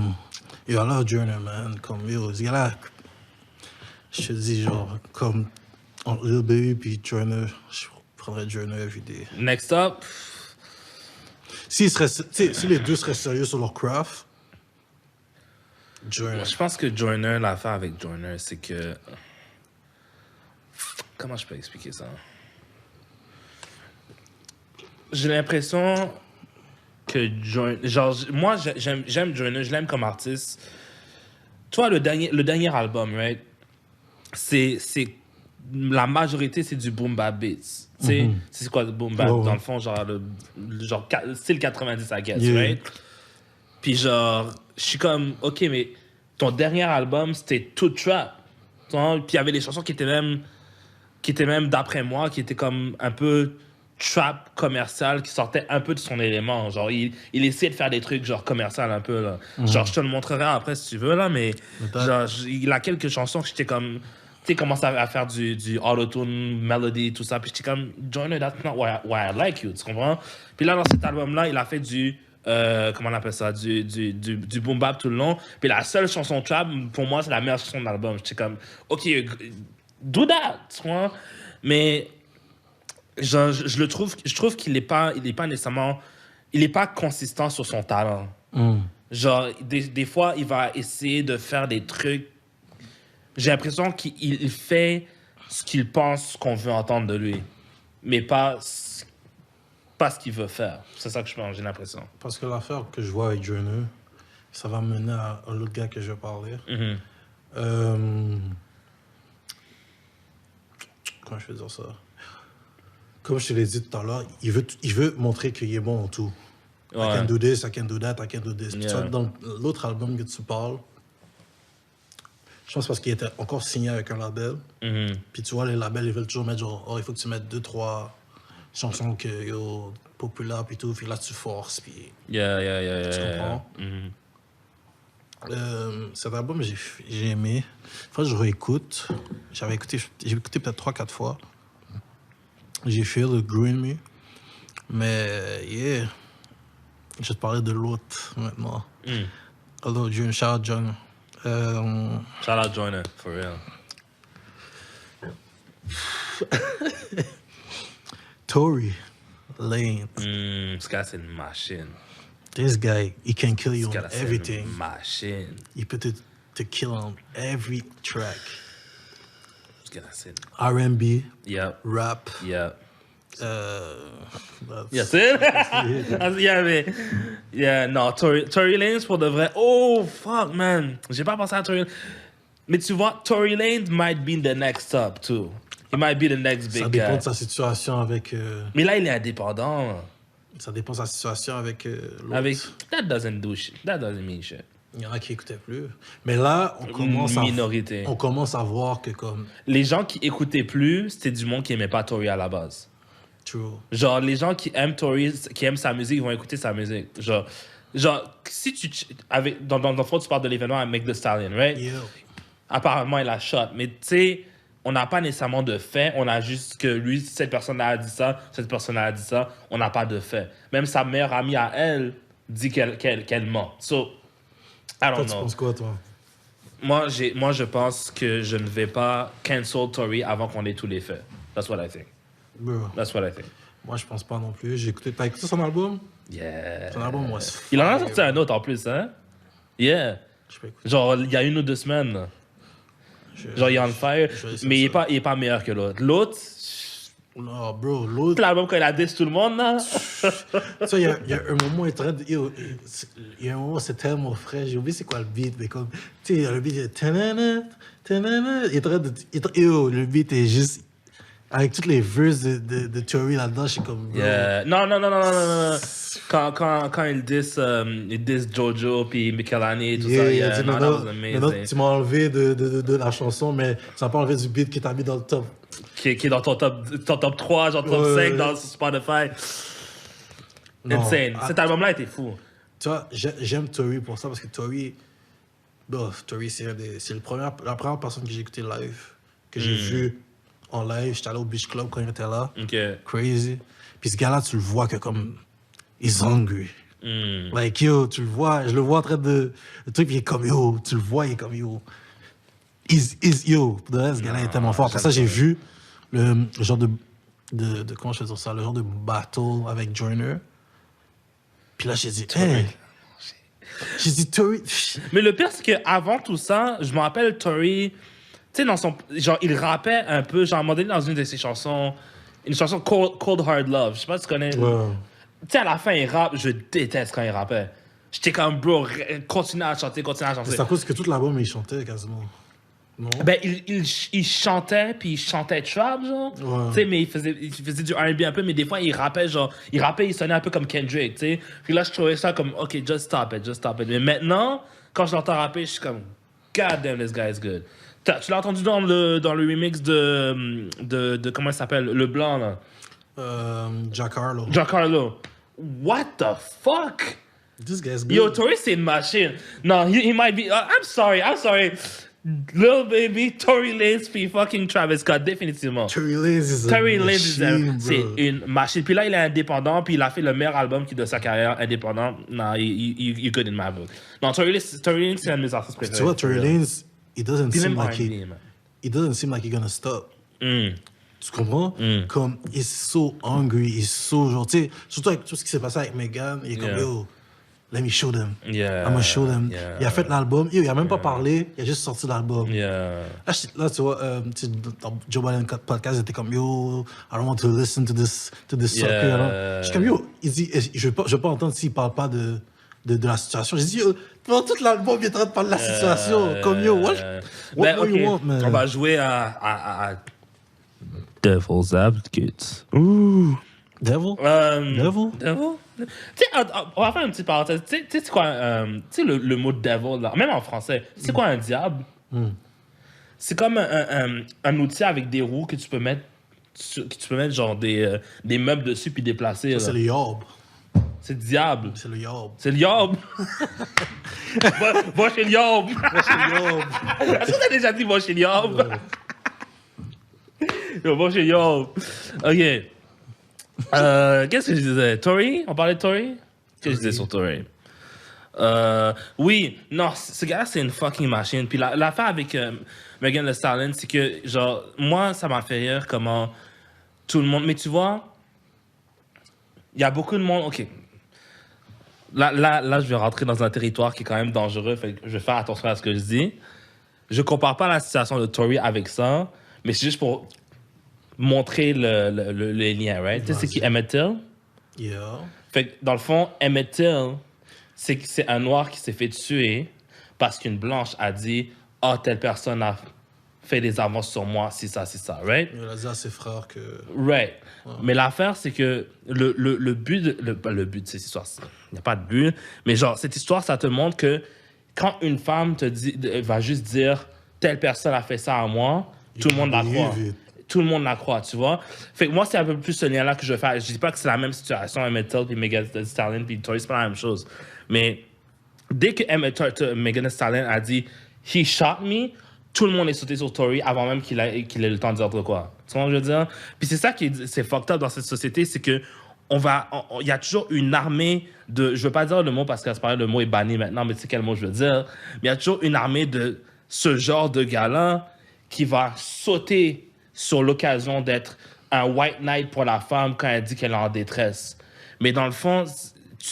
I love Journey, man. Comme, yo, ce gars-là, je te dis, genre, comme, entre Lil Baby puis Journey, je prendrais Journey every day. Next up, Si les deux seraient sérieux sur leur craft, Journey. je pense que Joyner, l'affaire avec Joyner, c'est que... Comment je peux expliquer ça? J'ai l'impression que Joyner... Genre, moi, j'aime Joyner, je l'aime comme artiste. Toi, le dernier album, right? C'est la majorité, c'est du boom bap beats. Tu sais, c'est quoi le boom bap? Oh, Dans le fond, genre, style 90, I guess, Yeah. right? Puis genre, je suis comme, OK, mais ton dernier album, c'était tout trap. Tu vois? Puis il y avait des chansons qui étaient même, d'après moi, qui étaient comme un peu trap commercial, qui sortaient un peu de son élément. Genre, il essayait de faire des trucs genre commercial un peu, là. Genre, je te le montrerai après si tu veux, là, mais genre, il a quelques chansons que j'étais comme... Tu sais, commence à faire du auto-tune, melody, tout ça. Puis j'étais comme, Joyner, that's not why I like you, tu comprends? Puis là, dans cet album-là, il a fait comment on appelle ça, du boom bap tout le long. Puis la seule chanson trap, pour moi, c'est la meilleure chanson de l'album. J'étais comme, OK, do that, tu vois? Mais je trouve qu'il n'est pas nécessairement, il n'est pas consistant sur son talent. Genre, des fois, il va essayer de faire des trucs. J'ai l'impression qu'il fait ce qu'il pense qu'on veut entendre de lui, mais pas ce qu'il veut faire. C'est ça que je pense, j'ai l'impression. Parce que l'affaire que je vois avec Journey, ça va mener à l'autre gars que je vais parler. Comment je vais dire ça? Comme je te l'ai dit tout à l'heure, il veut montrer qu'il est bon en tout. I can do this, I can do that, I can do this. Yeah. Tu vois, dans l'autre album que tu parles, je pense parce qu'il était encore signé avec un label. Puis tu vois, les labels, ils veulent toujours mettre genre, oh, il faut que tu mettes 2-3 chansons que, yo, populaires, puis tout. Puis là, tu forces, puis... Tu comprends? Cet album, j'ai aimé. Faut que je réécoute. J'ai écouté peut-être 3-4 fois. J'ai fait le Grew in Me. Mais, yeah. Je vais te parler de l'autre, maintenant. Although, shout out John. Shout out Joyner, for real. Tory Lanez. Ce gars, c'est une machine. This guy, he can kill you Ce on gars, c'est everything. une machine. Il peut te kill on every track. Ce gars, c'est R&B, Yep. rap. Yep. That's- Yeah, c'est yeah, mais... Yeah, non, Tory Lanez, pour de vrai... Oh, fuck, man. J'ai pas pensé à Tory Lanez. Mais tu vois, Tory Lanez might be the next up, too. He might be the next big Ça dépend guy. de sa situation avec... Mais là, il est indépendant. ça dépend de sa situation avec l'autre. Avec... That doesn't do shit. That doesn't mean shit. Il y en a qui écoutaient plus. Mais là, on Minorité. on commence à voir que comme... Les gens qui écoutaient plus, c'était du monde qui aimait pas Tory à la base. True. Genre, les gens qui aiment Tory, qui aiment sa musique, ils vont écouter sa musique. Genre si tu... Dans le fond, tu parles de l'événement avec Meg Thee Stallion, right? Yeah. Apparemment, il a shot. Mais tu sais, on n'a pas nécessairement de fait. On a juste que lui, cette personne a dit ça, cette personne a dit ça. On n'a pas de fait. Même sa meilleure amie à elle dit qu'elle ment. So, I Toi, don't tu know. penses quoi, toi? Moi, je pense que je ne vais pas cancel Tory avant qu'on ait tous les faits. That's what I think. Bro, That's what I think. moi, je pense pas non plus. T'as écouté son album? Yeah. Son album, moi, Il en a sorti un autre en plus, hein? Yeah. Je peux écouter. Genre, il y a 1 ou 2 semaines. Là. Genre, il est on fire, je vais essayer mais ça. il est pas meilleur que l'autre. L'autre, Non, bro, l'autre... l'album quand il a diss tout le monde, là. Tu sais, il y a un moment, il est en train de... Il y a un moment, c'est tellement frais. J'ai oublié c'est quoi le beat, mais comme... Tu sais, le beat, il est... tanana, tanana. Il est en train de... le beat est juste... Avec toutes les verses de Tory là-dedans, je suis comme... bro, Yeah. Non. Quand ils disent Jojo puis Michelani et tout Yeah, ça, il a dit, no, that was maintenant, amazing. tu m'as enlevé de la chanson, mais tu m'as pas enlevé du beat qui t'a mis dans le top. Qui est dans ton top 3, genre top 5 dans Spotify. Non, Insane. Cet album-là était fou. Tu vois, j'aime Tory pour ça, parce que Tory, c'est la première personne que j'ai écouté live, que j'ai vu en live. J'étais allé au Beach Club quand il était là. OK. Crazy. Puis ce gars-là, tu le vois que comme, he's hungry. Like, yo, tu le vois, je le vois en train de... Le truc, il est comme, yo, tu le vois, il est comme, yo. Yo, de reste, ce gars-là est tellement fort. Après ça, j'ai vu le genre de comment je vais dire ça, le genre de battle avec Joyner. Puis là, j'ai dit, hey. J'ai dit, Tory. Mais le pire, c'est qu'avant tout ça, je me rappelle Tory, tu sais, dans son. Genre, il rappait un peu, genre, à un moment donné, dans une de ses chansons, une chanson Cold Hard Love. Je sais pas si tu connais. Ouais. Tu sais, à la fin, il rappe, je déteste quand il rappait. J'étais comme, bro, continue à chanter. C'est à cause que toute l'album, il chantait quasiment. Non? Ben, il chantait, puis il chantait trap, genre. Ouais. Tu sais, mais il faisait du R&B un peu, mais des fois, il rappait, genre, il sonnait un peu comme Kendrick, tu sais. Puis là, je trouvais ça comme, OK, just stop it. Mais maintenant, quand je l'entends rapper, je suis comme, God damn, this guy is good. Tu l'as entendu dans le remix de comment il s'appelle? Le blanc, là. Jack Harlow. Jack Harlow. What the fuck? This guy's good. Yo, Tory, c'est une machine. Non, he might be... I'm sorry. Lil Baby, Tory Lanez, puis fucking Travis Scott, définitivement. Tory Lanez c'est une machine. Puis là, il est indépendant, puis il a fait le meilleur album de sa carrière indépendant. Non, you good in my book. Non, Tory Lanez, c'est un de mes artistes préférés. Tu vois, Tory Lanez, it doesn't Puis seem même like he's gonna stop. Tu comprends? Comme, he's so hungry, he's so genre, tu sais, surtout avec tout ce qui s'est passé avec Megan, il est comme, yo, let me show them. Yeah. I'm gonna show them. Yeah. Il a fait l'album, il a même pas parlé, il a juste sorti l'album. Yeah. Là, tu vois, dans Joe Biden podcast, il était comme, yo, I don't want to listen to this sucker. Je suis comme, yo, il dit, je veux pas entendre s'il parle pas de la situation. J'ai dit, yo, pendant tout l'album, il est en train de parler de la situation. Comme, yo, what do you want, man? On va jouer à Devil's Advocate. Ouh. Devil? Devil? Tu sais, on va faire une petite parenthèse. Tu sais, c'est quoi tu sais, le mot devil, là, même en français, c'est quoi un diable? C'est comme un outil avec des roues que tu peux mettre, genre des meubles dessus puis déplacer. Ça, c'est le yob. C'est le diable. C'est le yob. C'est le yob. Va chez le yob. Est-ce que t'as déjà dit va chez le yob? Va chez le yob. OK. Qu'est-ce que je disais? Tory? On parlait de Tory? Qu'est-ce que je disais sur Tory? Oui, non, ce gars-là, c'est une fucking machine. Puis l'affaire avec Megan Thee Stallion, c'est que, genre, moi, ça m'a fait rire comment tout le monde... Mais tu vois, il y a beaucoup de monde... OK. Là, je vais rentrer dans un territoire qui est quand même dangereux, fait que je vais faire attention à ce que je dis. Je compare pas la situation de Tory avec ça, mais c'est juste pour montrer les liens, right? Tu sais, c'est qui Emmett Till? Yeah. Fait que, dans le fond, Emmett Till, c'est un noir qui s'est fait tuer parce qu'une blanche a dit « Ah, telle personne a fait des avances sur moi, c'est ça, right? » Il a dit à ses frères que... Right. Ouais. Mais l'affaire, c'est que le but de cette histoire, il n'y a pas de but, mais genre, cette histoire, ça te montre que quand une femme va juste dire « Telle personne a fait ça à moi », tout le monde la croit. Tout le monde la croit, tu vois. Fait que moi, c'est un peu plus ce lien-là que je veux faire. Je dis pas que c'est la même situation, Emmett Till, puis Megan Thee Stallion, puis Tory, c'est pas la même chose. Mais dès que Megan Thee Stallion a dit « He shot me », tout le monde est sauté sur Tory avant même qu'il ait le temps de dire quoi. Tu vois ce que je veux dire? Puis c'est ça qui c'est fucked up dans cette société, c'est que il y a toujours une armée de... Je veux pas dire le mot parce que le mot est banni maintenant, mais tu sais quel mot je veux dire. Mais il y a toujours une armée de ce genre de gars-là qui va sauter sur l'occasion d'être un white knight pour la femme quand elle dit qu'elle est en détresse. Mais dans le fond,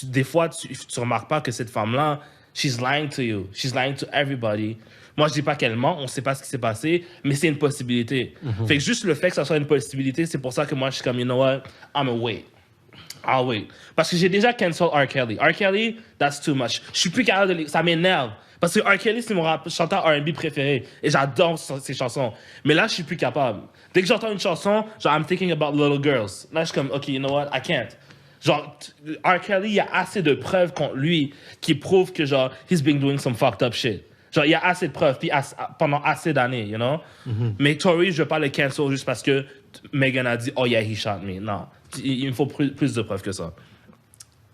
des fois, tu remarques pas que cette femme-là, she's lying to you. She's lying to everybody. Moi, je dis pas qu'elle ment, on sait pas ce qui s'est passé, mais c'est une possibilité. Fait que juste le fait que ça soit une possibilité, c'est pour ça que moi, je suis comme, you know what, I'm gonna wait. I'll wait. Parce que j'ai déjà cancel R. Kelly. R. Kelly, that's too much. Je suis plus capable de... Ça m'énerve. Parce que R. Kelly, c'est mon chanteur R&B préféré. Et j'adore ses chansons. Mais là, je suis plus capable. Dès que j'entends une chanson, genre, I'm thinking about little girls. Là, je suis comme, OK, you know what? I can't. Genre, R. Kelly, il y a assez de preuves contre lui qui prouvent que, genre, he's been doing some fucked up shit. Genre, il y a assez de preuves puis pendant assez d'années, you know? Mais Tory, je veux pas le cancel juste parce que Megan a dit, oh yeah, he shot me. Non. Il me faut plus de preuves que ça.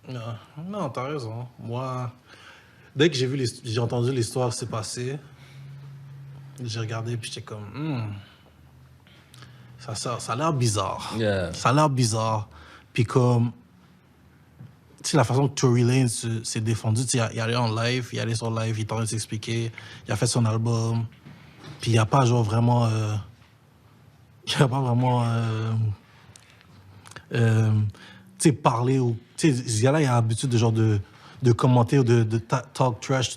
Non, t'as raison. Moi, dès que j'ai entendu l'histoire s'est passée, j'ai regardé puis j'étais comme, ça a l'air bizarre. Yeah. Ça a l'air bizarre. Puis comme, tu sais, la façon que Tory Lanez s'est défendu, tu sais, il est allé en live, il est allé sur live, il est en train de s'expliquer, il a fait son album, puis il n'y a pas genre vraiment... il n'y a pas vraiment... tu sais, parler ou... Tu sais, ce gars-là, il a l'habitude de genre de commenter ou de talk trash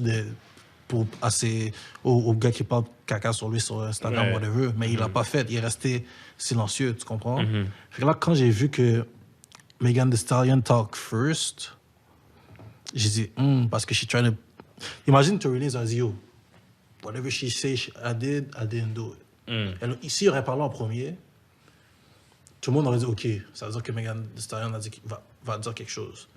aux gars qui parlent caca sur lui sur Instagram, whatever, mais il l'a pas fait, il est resté silencieux, tu comprends? Fait que là, quand j'ai vu que Megan Thee Stallion talk first, j'ai dit, parce que she trying to... Imagine Tory Lanez a dit, yo, whatever she say, I didn't do it. Ici, il aurait parlé en premier, tout le monde aurait dit, OK, ça veut dire que Megan Thee Stallion a dit va dire quelque chose.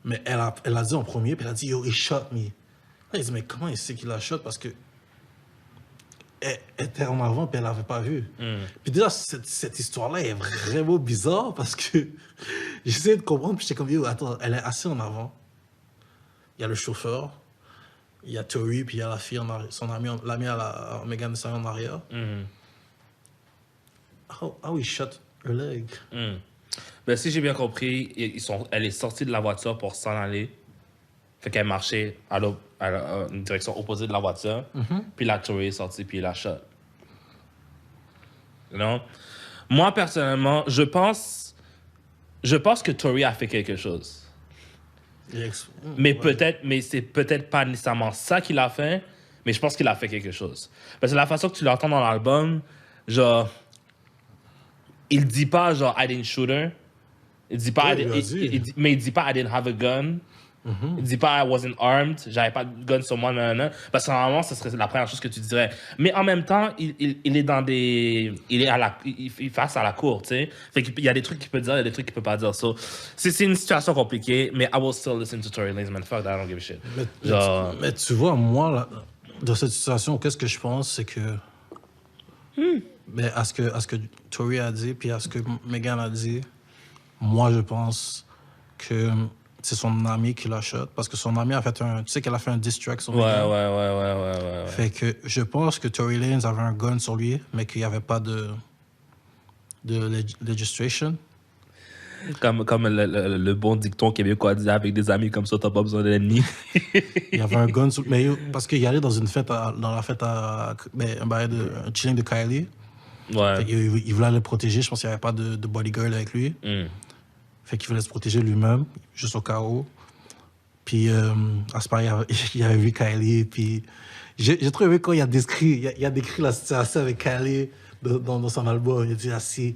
Mais elle a dit en premier, puis elle a dit, yo, he shot me. Là, il dit, mais comment il sait qu'il a shot? Parce que elle était en avant, puis elle l'avait pas vu. Puis déjà, cette histoire-là est vraiment bizarre, parce que j'essayais de comprendre, puis j'étais comme, yo, attends, elle est assise en avant. Il y a le chauffeur, il y a Tory, puis il y a la fille, son amie, l'amie à Megan Thee Stallion en arrière. How he shot her leg? Ben, si j'ai bien compris, elle est sortie de la voiture pour s'en aller. Fait qu'elle marchait à une direction opposée de la voiture. Puis la Tory est sortie, puis il la shot. You know? Moi, personnellement, je pense que Tory a fait quelque chose. Mais c'est peut-être pas nécessairement ça qu'il a fait, mais je pense qu'il a fait quelque chose. Parce que la façon que tu l'entends dans l'album, genre, il dit pas genre I didn't shoot her. Il dit pas, mais il dit pas I didn't have a gun. Il dit pas I wasn't armed, j'avais pas de gun sur moi, parce que normalement, ce serait la première chose que tu dirais. Mais en même temps, il est dans des, il est face à la cour, tu sais. Fait qu'il y a des trucs qu'il peut dire, il y a des trucs qu'il peut pas dire. So, c'est une situation compliquée, mais I will still listen to Tory Lanez, man. Fuck that, I don't give a shit. Mais tu vois, moi, là, dans cette situation, qu'est-ce que je pense, c'est que mais à ce que Tory a dit, puis à ce que Megan a dit, moi, je pense que c'est son ami qui l'a shot, parce que son ami a fait tu sais qu'elle a fait un diss track sur Megan. Ouais. Fait que je pense que Tory Lanez avait un gun sur lui, mais qu'il n'y avait pas de registration. Comme le bon dicton québécois dit, avec des amis comme ça, t'as pas besoin d'ennemis. Il y avait un gun sur... Mais parce qu'il allait dans une fête, dans la fête un chilling de Kylie. Ouais. Fait il voulait le protéger, je pense qu'il n'y avait pas de bodyguard avec lui. Fait qu'il voulait se protéger lui-même, juste au cas où. Puis, à ce moment-là, il avait vu Kylie, puis... J'ai trouvé quand il a décrit la situation avec Kylie dans son album. Il a dit, I see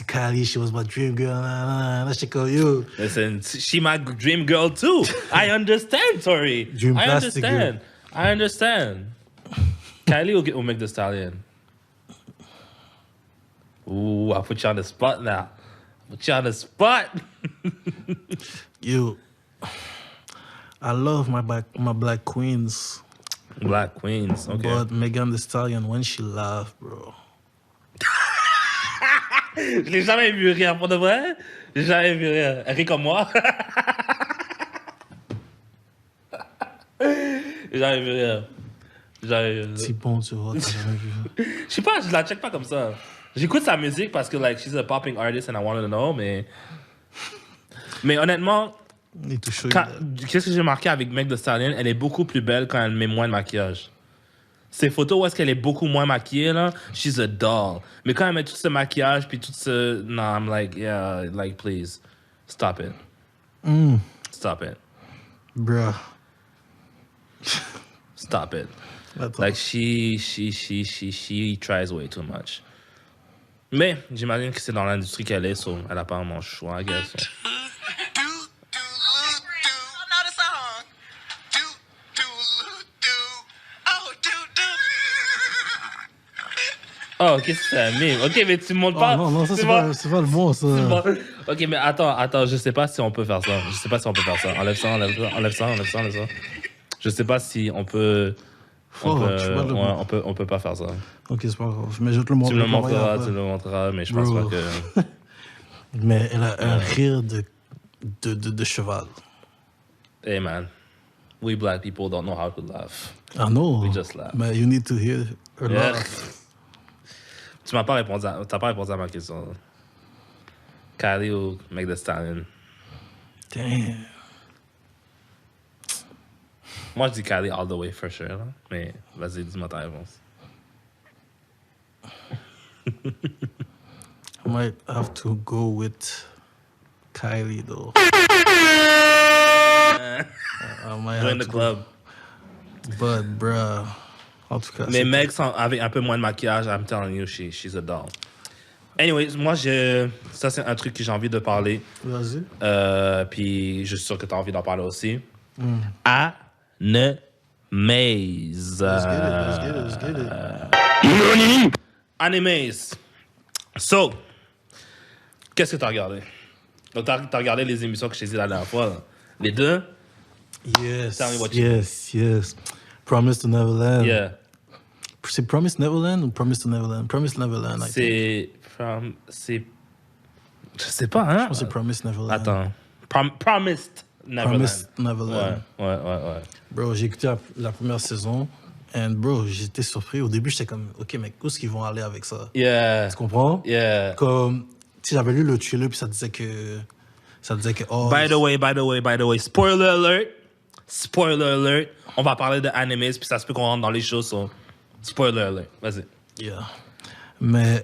Kylie, she was my dream girl. Là, j'étais comme, yo. Listen, she my dream girl too. I understand, Tory. Dream plastic girl. I understand. Kylie ou Meg Thee Stallion? Ooh, I put you on the spot now. Put you on the spot. Yo, I love my black queens. Black queens, okay. But Megan Thee Stallion, when she laugh, bro. Je l'ai jamais vu rire, pour de vrai. J'ai jamais vu rire. Elle rit comme moi. J'ai jamais vu rire. C'est bon, tu vois, t'as jamais vu. Je sais pas, je la check pas comme ça. J'écoute sa musique parce que, like, she's a popping artist and I wanted to know, mais honnêtement, qu'est-ce que j'ai remarqué avec Meg Thee Stallion, elle est beaucoup plus belle quand elle met moins de maquillage. Ces photos où est-ce qu'elle est beaucoup moins maquillée, là, she's a doll. Mais quand elle met tout ce maquillage, puis tout ce... Non, I'm like, yeah, like, please, stop it. Stop it. Bruh. Stop it. Attends. Like, she tries way too much. Mais j'imagine que c'est dans l'industrie qu'elle est, so elle a pas vraiment le choix, I guess. So. Oh, qu'est-ce que c'est un mime? Ok, mais tu montes pas. Non, ça, c'est pas le bon, ça. Ok, mais attends, je sais pas si on peut faire ça. Enlève ça. Je sais pas si on peut... On peut pas faire ça. Ok, c'est pas grave. Mais je vais te le Tu montrer. me le montreras, mais je pense Bro. pas que... Mais elle a un rire de cheval. Hey man, we black people don't know how to laugh. I know. We just laugh. Mais you need to hear her Yeah. laugh. Tu m'as pas répondu t'as pas répondu à ma question. Kylie ou Meg Thee Stallion? Damn. Moi, je dis Kylie all the way for sure. Là. Mais vas-y, dis-moi ta réponse. I might have to go with Kylie though. I might Join have the to club. But bruh, en tout cas. Mais Meg, avec un peu moins de maquillage, I'm telling you, she's a doll. Anyways, moi, ça, c'est un truc que j'ai envie de parler. Vas-y. Puis, je suis sûr que tu as envie d'en parler aussi. Animes. Let's get it. Animes. So, qu'est-ce que tu as regardé? Donc, tu as regardé les émissions que je t'ai dit la dernière fois. Là. Les deux? Yes. Tell me what you Yes. Promise to Neverland. Yeah. C'est Promise Neverland ou Promise to Neverland? Promise Neverland. I think. C'est... Je sais pas, hein? Je pense que c'est Promise Neverland. Attends. Promised Neverland. Promised Neverland. Ouais. Bro, j'ai écouté la première saison. And bro, j'étais surpris. Au début, j'étais comme, OK, mais où est-ce qu'ils vont aller avec ça? Yeah. Tu comprends? Yeah. Comme, tu sais, j'avais lu le trailer, puis ça disait que oh, By the way, spoiler alert. On va parler de animes, puis ça se peut qu'on rentre dans les choses, so spoiler alert. Vas-y. Yeah. Mais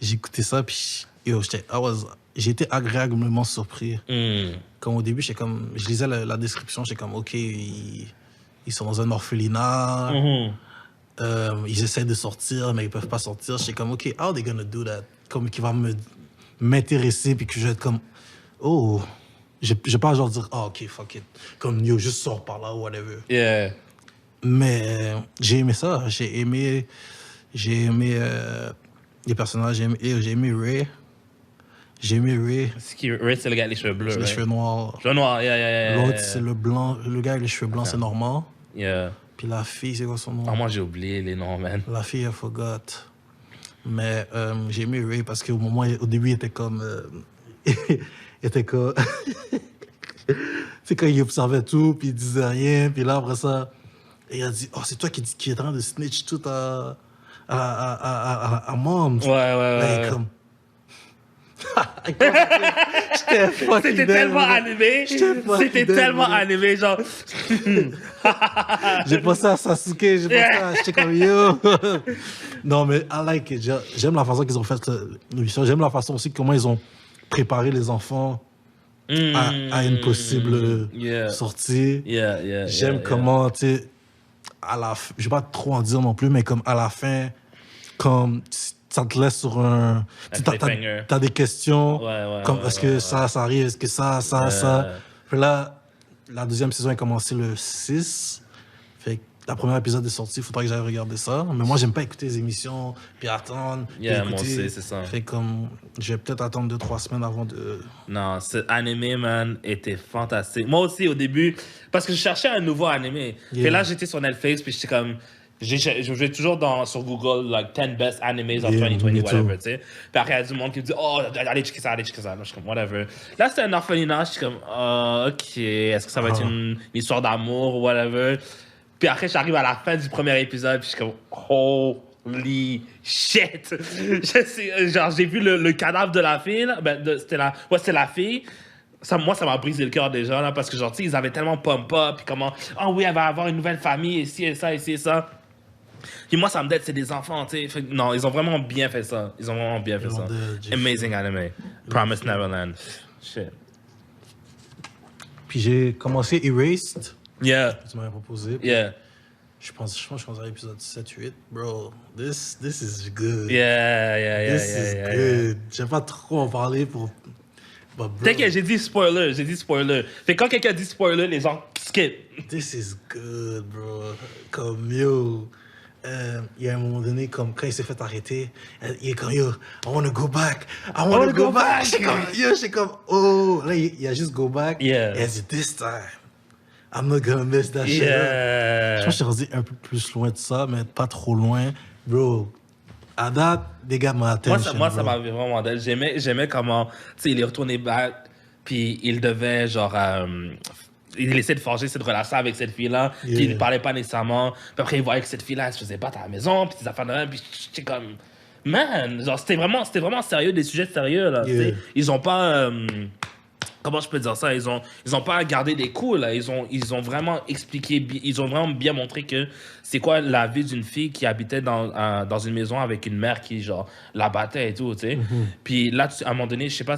j'ai écouté ça, puis yo, j'ai été agréablement surpris. Comme au début, je lisais la description, j'étais comme, OK, ils sont dans un orphelinat, ils essaient de sortir, mais ils peuvent pas sortir. J'étais comme, OK, how are they gonna do that? Comme qui va m'intéresser, puis que je vais être comme, oh, je vais pas genre dire, oh, OK, fuck it. Comme, yo, juste sors par là, ou whatever. Yeah. Mais j'ai aimé ça. J'ai aimé les personnages. J'ai aimé Ray. C'est qui? Ray, c'est le gars avec les cheveux bleus, Les cheveux noirs. Cheveux noirs, yeah. L'autre, c'est le blanc. Le gars avec les cheveux blancs, c'est Normand. Yeah. Puis la fille, c'est quoi son nom? Ah, moi, j'ai oublié les noms, man. La fille, I forgot. Mais j'ai aimé Ray parce au début, il était comme... il était comme... c'est quand il observait tout, puis il disait rien. Puis là, après ça, il a dit, oh, c'est toi qui est en train de snitch tout à Mom. Ouais. Là, comme... C'était tellement animé, genre... J'ai pensé à Sasuke, j'étais comme yo. Non, mais I like it. J'aime la façon qu'ils ont fait l'émission. J'aime la façon aussi comment ils ont préparé les enfants à une possible sortie. J'aime comment, tu sais, je vais pas trop en dire non plus, mais comme à la fin, comme ça te laisse sur un... T'as des questions, comme est-ce que ça arrive, est-ce que ça... Puis là, la deuxième saison a commencé le 6. Fait que la première épisode est sorti, il faudra que j'aille regarder ça. Mais moi, j'aime pas écouter les émissions, puis attendre, puis écouter. Moi aussi, c'est ça. Fait comme, je vais peut-être attendre 2-3 semaines avant de... Non, cet animé, man, était fantastique. Moi aussi, au début, parce que je cherchais un nouveau animé. Puis là, j'étais sur Netflix, puis j'étais comme... Je vais toujours sur Google, like, 10 best animes of 2020, whatever, tu sais. Puis après, il y a du monde qui me dit, oh, allez checker ça. Là, je suis comme, whatever. Là, c'était un orphelinat, je suis comme, OK, est-ce que ça va être une histoire d'amour ou whatever? Puis après, j'arrive à la fin du premier épisode, puis je suis comme, holy shit! J'ai vu le cadavre de la fille, là. C'était la fille. Moi, ça m'a brisé le cœur déjà, là, parce que, genre, tu sais, ils avaient tellement pump-up, puis comment, oui, elle va avoir une nouvelle famille, ici et ça, ici et ça. Puis moi, ça me dit, c'est des enfants, tu sais. Non, ils ont vraiment bien fait ça. Amazing anime. Promised Neverland. Shit. Puis j'ai commencé Erased. Yeah. Tu m'avais proposé. Yeah. Je pense que je commence à l'épisode 7-8. Bro, this is good. Yeah. This is good. J'aime pas trop en parler pour... T'inquiète, j'ai dit spoiler. Fait que quand quelqu'un dit spoiler, les gens skip. This is good, bro. Comme yo. il y a un moment donné, comme quand il s'est fait arrêter, il est comme, yo, I want to go back. I want to go back. J'étais comme, oh. Là, il a juste go back. Yeah. Et elle dit, this time, I'm not gonna miss that shit. Je pense que je suis rendu un peu plus loin de ça, mais pas trop loin. Bro, à date, they got my attention. Moi, ça m'avait vraiment d'elle. J'aimais comment, tu sais, il est retourné back, puis il devait, genre, il essaie de forger cette relation avec cette fille-là, qui ne parlait pas nécessairement. Puis après, il voyait que cette fille-là, elle se faisait battre à la maison, puis des affaires de même, puis j'étais comme, man, genre, c'était vraiment sérieux, des sujets sérieux, là. Ils ont pas. Comment je peux dire ça? Ils ont pas gardé des coups, là. Ils ont vraiment expliqué, ils ont vraiment bien montré que c'est quoi la vie d'une fille qui habitait dans une maison avec une mère qui, genre, la battait et tout, tu sais. Puis là, à un moment donné, je sais pas,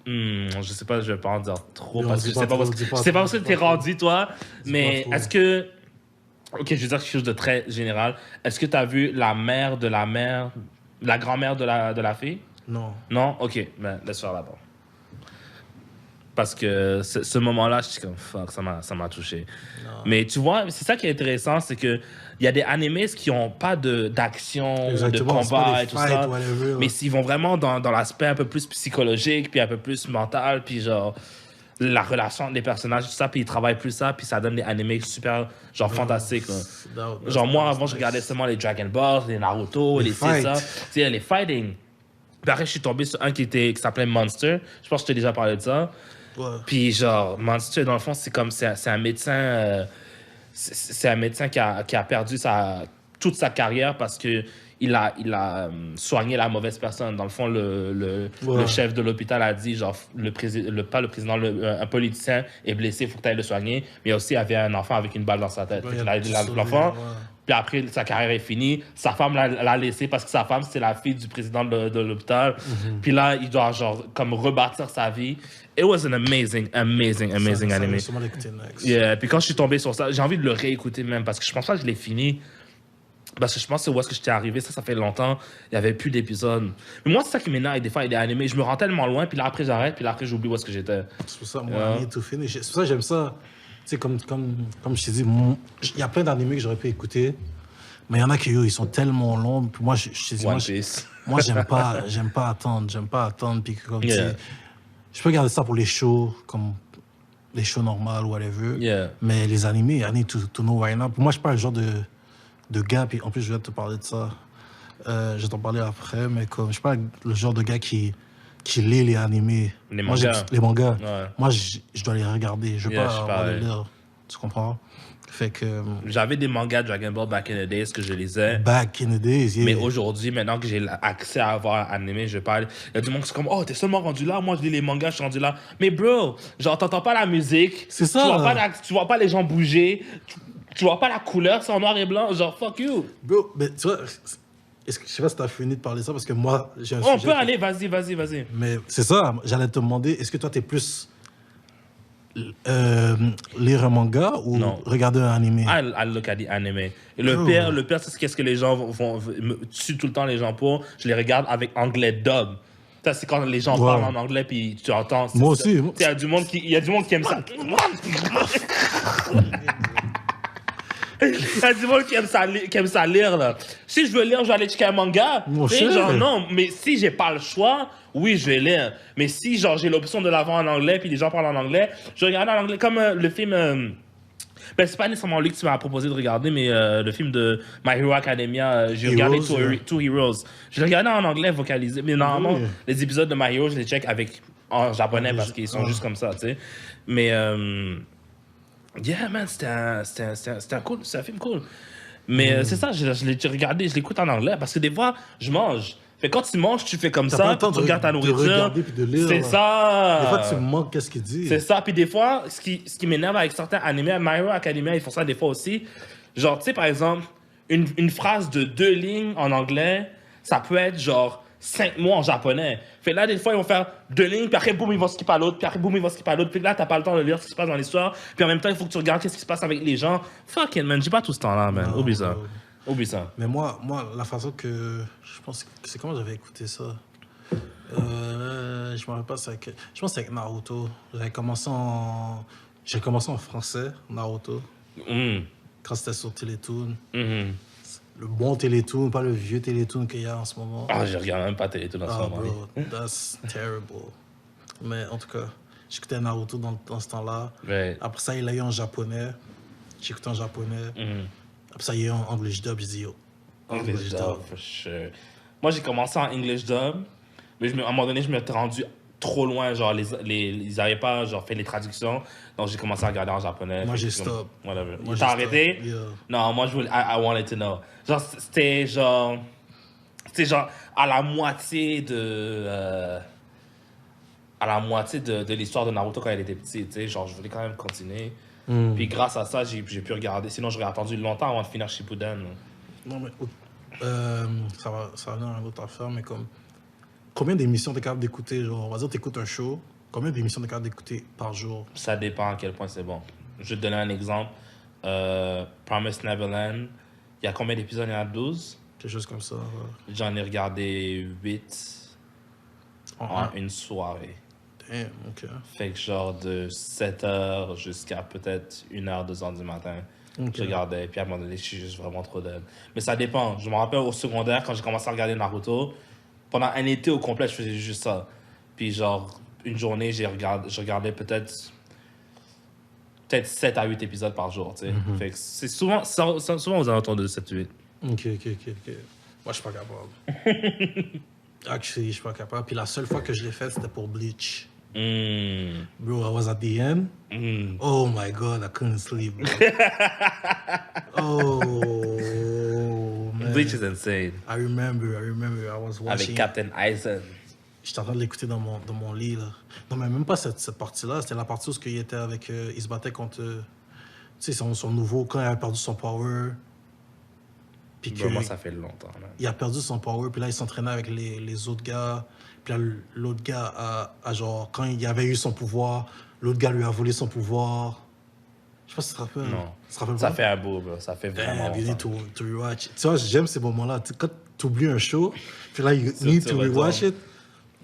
je sais pas, je vais pas en dire trop, parce que je sais pas parce que t'es rendu, toi, mais est-ce que, ok, je vais dire quelque chose de très général. Est-ce que t'as vu la grand-mère de la fille? Non. Non? Ok, ben, laisse faire là-bas. Parce que ce moment-là, je suis comme, fuck, ça m'a touché. Non. Mais tu vois, c'est ça qui est intéressant, c'est que il y a des animés qui n'ont pas d'action, de combat et tout ça. Whatever, mais s'ils vont vraiment dans l'aspect un peu plus psychologique, puis un peu plus mental, puis genre la relation des personnages, tout ça, puis ils travaillent plus ça, puis ça donne des animés super, genre, fantastiques. Genre, moi, avant, je regardais seulement les Dragon Ball, les Naruto, les c'est ça. Tu sais, les fighting. Puis après, je suis tombé sur un qui s'appelait Monster. Je pense que je t'ai déjà parlé de ça. Ouais. Puis genre, Monster, dans le fond, c'est un médecin... c'est un médecin qui a perdu toute sa carrière parce que il a soigné la mauvaise personne. Dans le fond, le chef de l'hôpital a dit, genre, pas le président, un politicien est blessé, il faut que tu ailles le soigner. Mais aussi, il y avait un enfant avec une balle dans sa tête. Il a aidé l'enfant. Puis après, sa carrière est finie. Sa femme l'a laissé parce que sa femme, c'est la fille du président de l'hôpital. Puis là, il doit, genre, comme rebâtir sa vie. It was an amazing anime. Yeah. Puis quand je suis tombé sur ça, j'ai envie de le réécouter même parce que je pense pas que je l'ai fini. Parce que je pense que c'est où est-ce que j'étais arrivé, ça fait longtemps, il n'y avait plus d'épisodes. Mais moi, c'est ça qui m'énerve, des fois, il y a des animés, je me rends tellement loin, puis là, après, j'arrête, puis là, après, j'oublie où est-ce que j'étais. C'est pour ça, moi, I need to finish. C'est pour ça que j'aime ça. Tu sais, comme je t'ai dit, il y a plein d'animés que j'aurais pu écouter, mais il y en a qui, ils sont tellement longs, puis moi, je t'ai dit, moi, j'aime pas attendre, puis comme, tu sais, je peux garder ça pour les shows, comme les shows normales, whatever, mais les animés, I need to know right now. Pour moi, je suis pas le genre de gars, puis en plus, je vais te parler de ça. Je vais t'en parler après, mais comme je suis pas le genre de gars qui lit les animés. Les mangas. Les mangas. Ouais. Moi, je dois les regarder. Je veux pas les lire. Tu comprends? Fait que... J'avais des mangas Dragon Ball back in the days que je lisais. Back in the days, yeah. Mais aujourd'hui, maintenant que j'ai accès à avoir un animé, je parle. Il y a du monde qui est comme, oh, t'es seulement rendu là. Moi, je lis les mangas, je suis rendu là. Mais bro, genre, t'entends pas la musique. C'est ça. Tu vois pas les gens bouger. Tu vois pas la couleur, c'est en noir et blanc. Genre, fuck you. Bro, mais tu vois, je sais pas si t'as fini de parler de ça parce que moi, j'ai un sujet. On peut aller, vas-y. Mais c'est ça, j'allais te demander, est-ce que toi, t'es plus lire un manga ou regarder un animé? I look at the anime. Et le pire, c'est qu'est-ce que les gens vont me tuent tout le temps les gens pour. Je les regarde avec anglais dub. Ça, c'est quand les gens parlent en anglais puis tu entends. Moi aussi. Il y a du monde qui aime ça. Il y a du monde qui aime ça lire, là. Si je veux lire, je vais aller checker un manga. Genre, non, mais si j'ai pas le choix, oui, je vais lire. Mais si, genre, j'ai l'option de l'avoir en anglais, puis les gens parlent en anglais, je regarde en anglais. Comme le film... ben, c'est pas nécessairement lui que tu m'as proposé de regarder, mais le film de My Hero Academia, j'ai regardé Two Heroes. Je l'ai regardé en anglais vocalisé, mais normalement, les épisodes de My Hero, je les check en japonais parce qu'ils sont juste comme ça, tu sais. Mais... yeah, man, c'était un film cool. Mais c'est ça, je l'ai regardé, je l'écoute en anglais parce que des fois, je mange. Fait quand tu manges, tu fais comme ça, tu regardes ta nourriture. C'est ça. Des fois, tu manques qu'est-ce qu'il dit. C'est ça. Puis des fois, ce qui m'énerve avec certains animés, My Hero Academia, ils font ça des fois aussi. Genre, tu sais, par exemple, une phrase de 2 lignes en anglais, ça peut être genre 5 mots en japonais. Fait là, des fois, ils vont faire 2 lignes, puis après, boum, ils vont skipper à l'autre, puis après, boum, ils vont skipper à l'autre. Puis là, t'as pas le temps de lire ce qui se passe dans l'histoire. Puis en même temps, il faut que tu regardes ce qui se passe avec les gens. Fuck it, man, j'ai pas tout ce temps-là, man. Oublie ça. Mais moi, la façon que... Je pense que c'est comment j'avais écouté ça. Je me rappelle pas, je pense que c'est avec Naruto. J'ai commencé en français, Naruto. Quand c'était sur Télétoon. le bon Télétoon, pas le vieux Télétoon qu'il y a en ce moment. Ah, je regarde même pas Télétoon en ce moment. Bro, that's terrible. Mais en tout cas, j'écoutais Naruto dans ce temps-là. Ouais. Après ça, il a eu en japonais. J'écoutais en japonais. Après ça, il y a eu en English dub. J'ai dit, yo, English dub, for sure. Moi, j'ai commencé en English dub, mais à un moment donné, je me suis rendu trop loin. Genre, ils n'avaient pas genre, fait les traductions. Donc, j'ai commencé à regarder en japonais. Moi, j'ai comme, stop. Whatever. Moi, T'as j'ai arrêté? stop. Yeah. Non, moi, je voulais. I wanted to know. Genre, c'était genre. C'était genre à la moitié de. À la moitié de l'histoire de Naruto quand elle était petite. Tu sais, genre, je voulais quand même continuer. Puis grâce à ça, j'ai pu regarder. Sinon, j'aurais attendu longtemps avant de finir Shippuden. Non, mais ça va venir à une autre affaire, mais comme. Combien d'émissions t'es capable d'écouter? Genre, on va dire, t'écoutes un show. Combien d'émissions t'es capable d'écouter par jour? Ça dépend à quel point c'est bon. Je vais te donner un exemple. Promised Neverland, il y a combien d'épisodes? Il y en a 12. Quelque chose comme ça. Ouais. J'en ai regardé 8 en une soirée. Damn, ok. Fait que genre de 7h jusqu'à peut-être 1h, 2h du matin. Ok. Je regardais, puis à un moment donné, je suis juste vraiment trop dead. Mais ça dépend. Je me rappelle au secondaire, quand j'ai commencé à regarder Naruto, pendant un été au complet, je faisais juste ça. Puis genre, une journée, je regardais peut-être 7 à 8 épisodes par jour, tu sais. Fait que c'est souvent aux alentours de 7-8. Ok. Moi, je suis pas capable. Actually, je suis pas capable. Puis la seule fois que je l'ai fait, c'était pour Bleach. Bro, I was at the end. Oh my God, I couldn't sleep, bro. Oh, man. Bleach is insane. I remember, I was watching. Avec Captain Aizen. J'étais en train de l'écouter dans mon lit, là. Non, mais même pas cette partie-là. C'était la partie où il était avec... il se battait contre... tu sais, son nouveau... Quand il a perdu son power. Puis que... Moi, ça fait longtemps, là. Il a perdu son power, puis là, il s'entraînait avec les autres gars. Puis là, l'autre gars a genre... Quand il avait eu son pouvoir, l'autre gars lui a volé son pouvoir. Je sais pas si tu te rappelles. Non. Tu te rappelles Ça pas? fait un bout, bro. Ça fait vraiment You need longtemps. to rewatch. Tu vois, j'aime ces moments-là. Quand tu oublies un show, puis là, you need to rewatch it.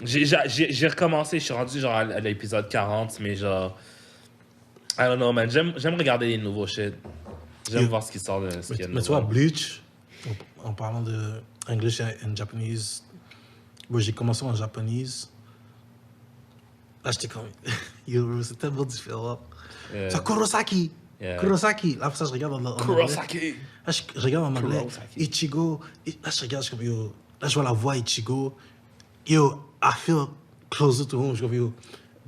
J'ai recommencé, je suis rendu genre à l'épisode 40, mais genre... I don't know, man. J'aime regarder les nouveaux shit. J'aime voir ce qui sort de ce qu'il y a de Mais tu vois, Bleach, en parlant de English and Japanese, moi j'ai commencé en japonese. Là j'étais comme, yo, c'est tellement différent. C'est Kurosaki! Yeah. Kurosaki! Là, pour ça, je regarde en anglais. Kurosaki! Là, je regarde en anglais. Kurosaki. Ichigo. Là, je regarde, je suis comme, yo. Là, je vois la voix Ichigo. Yo, I feel closer to home. Je suis comme, yo,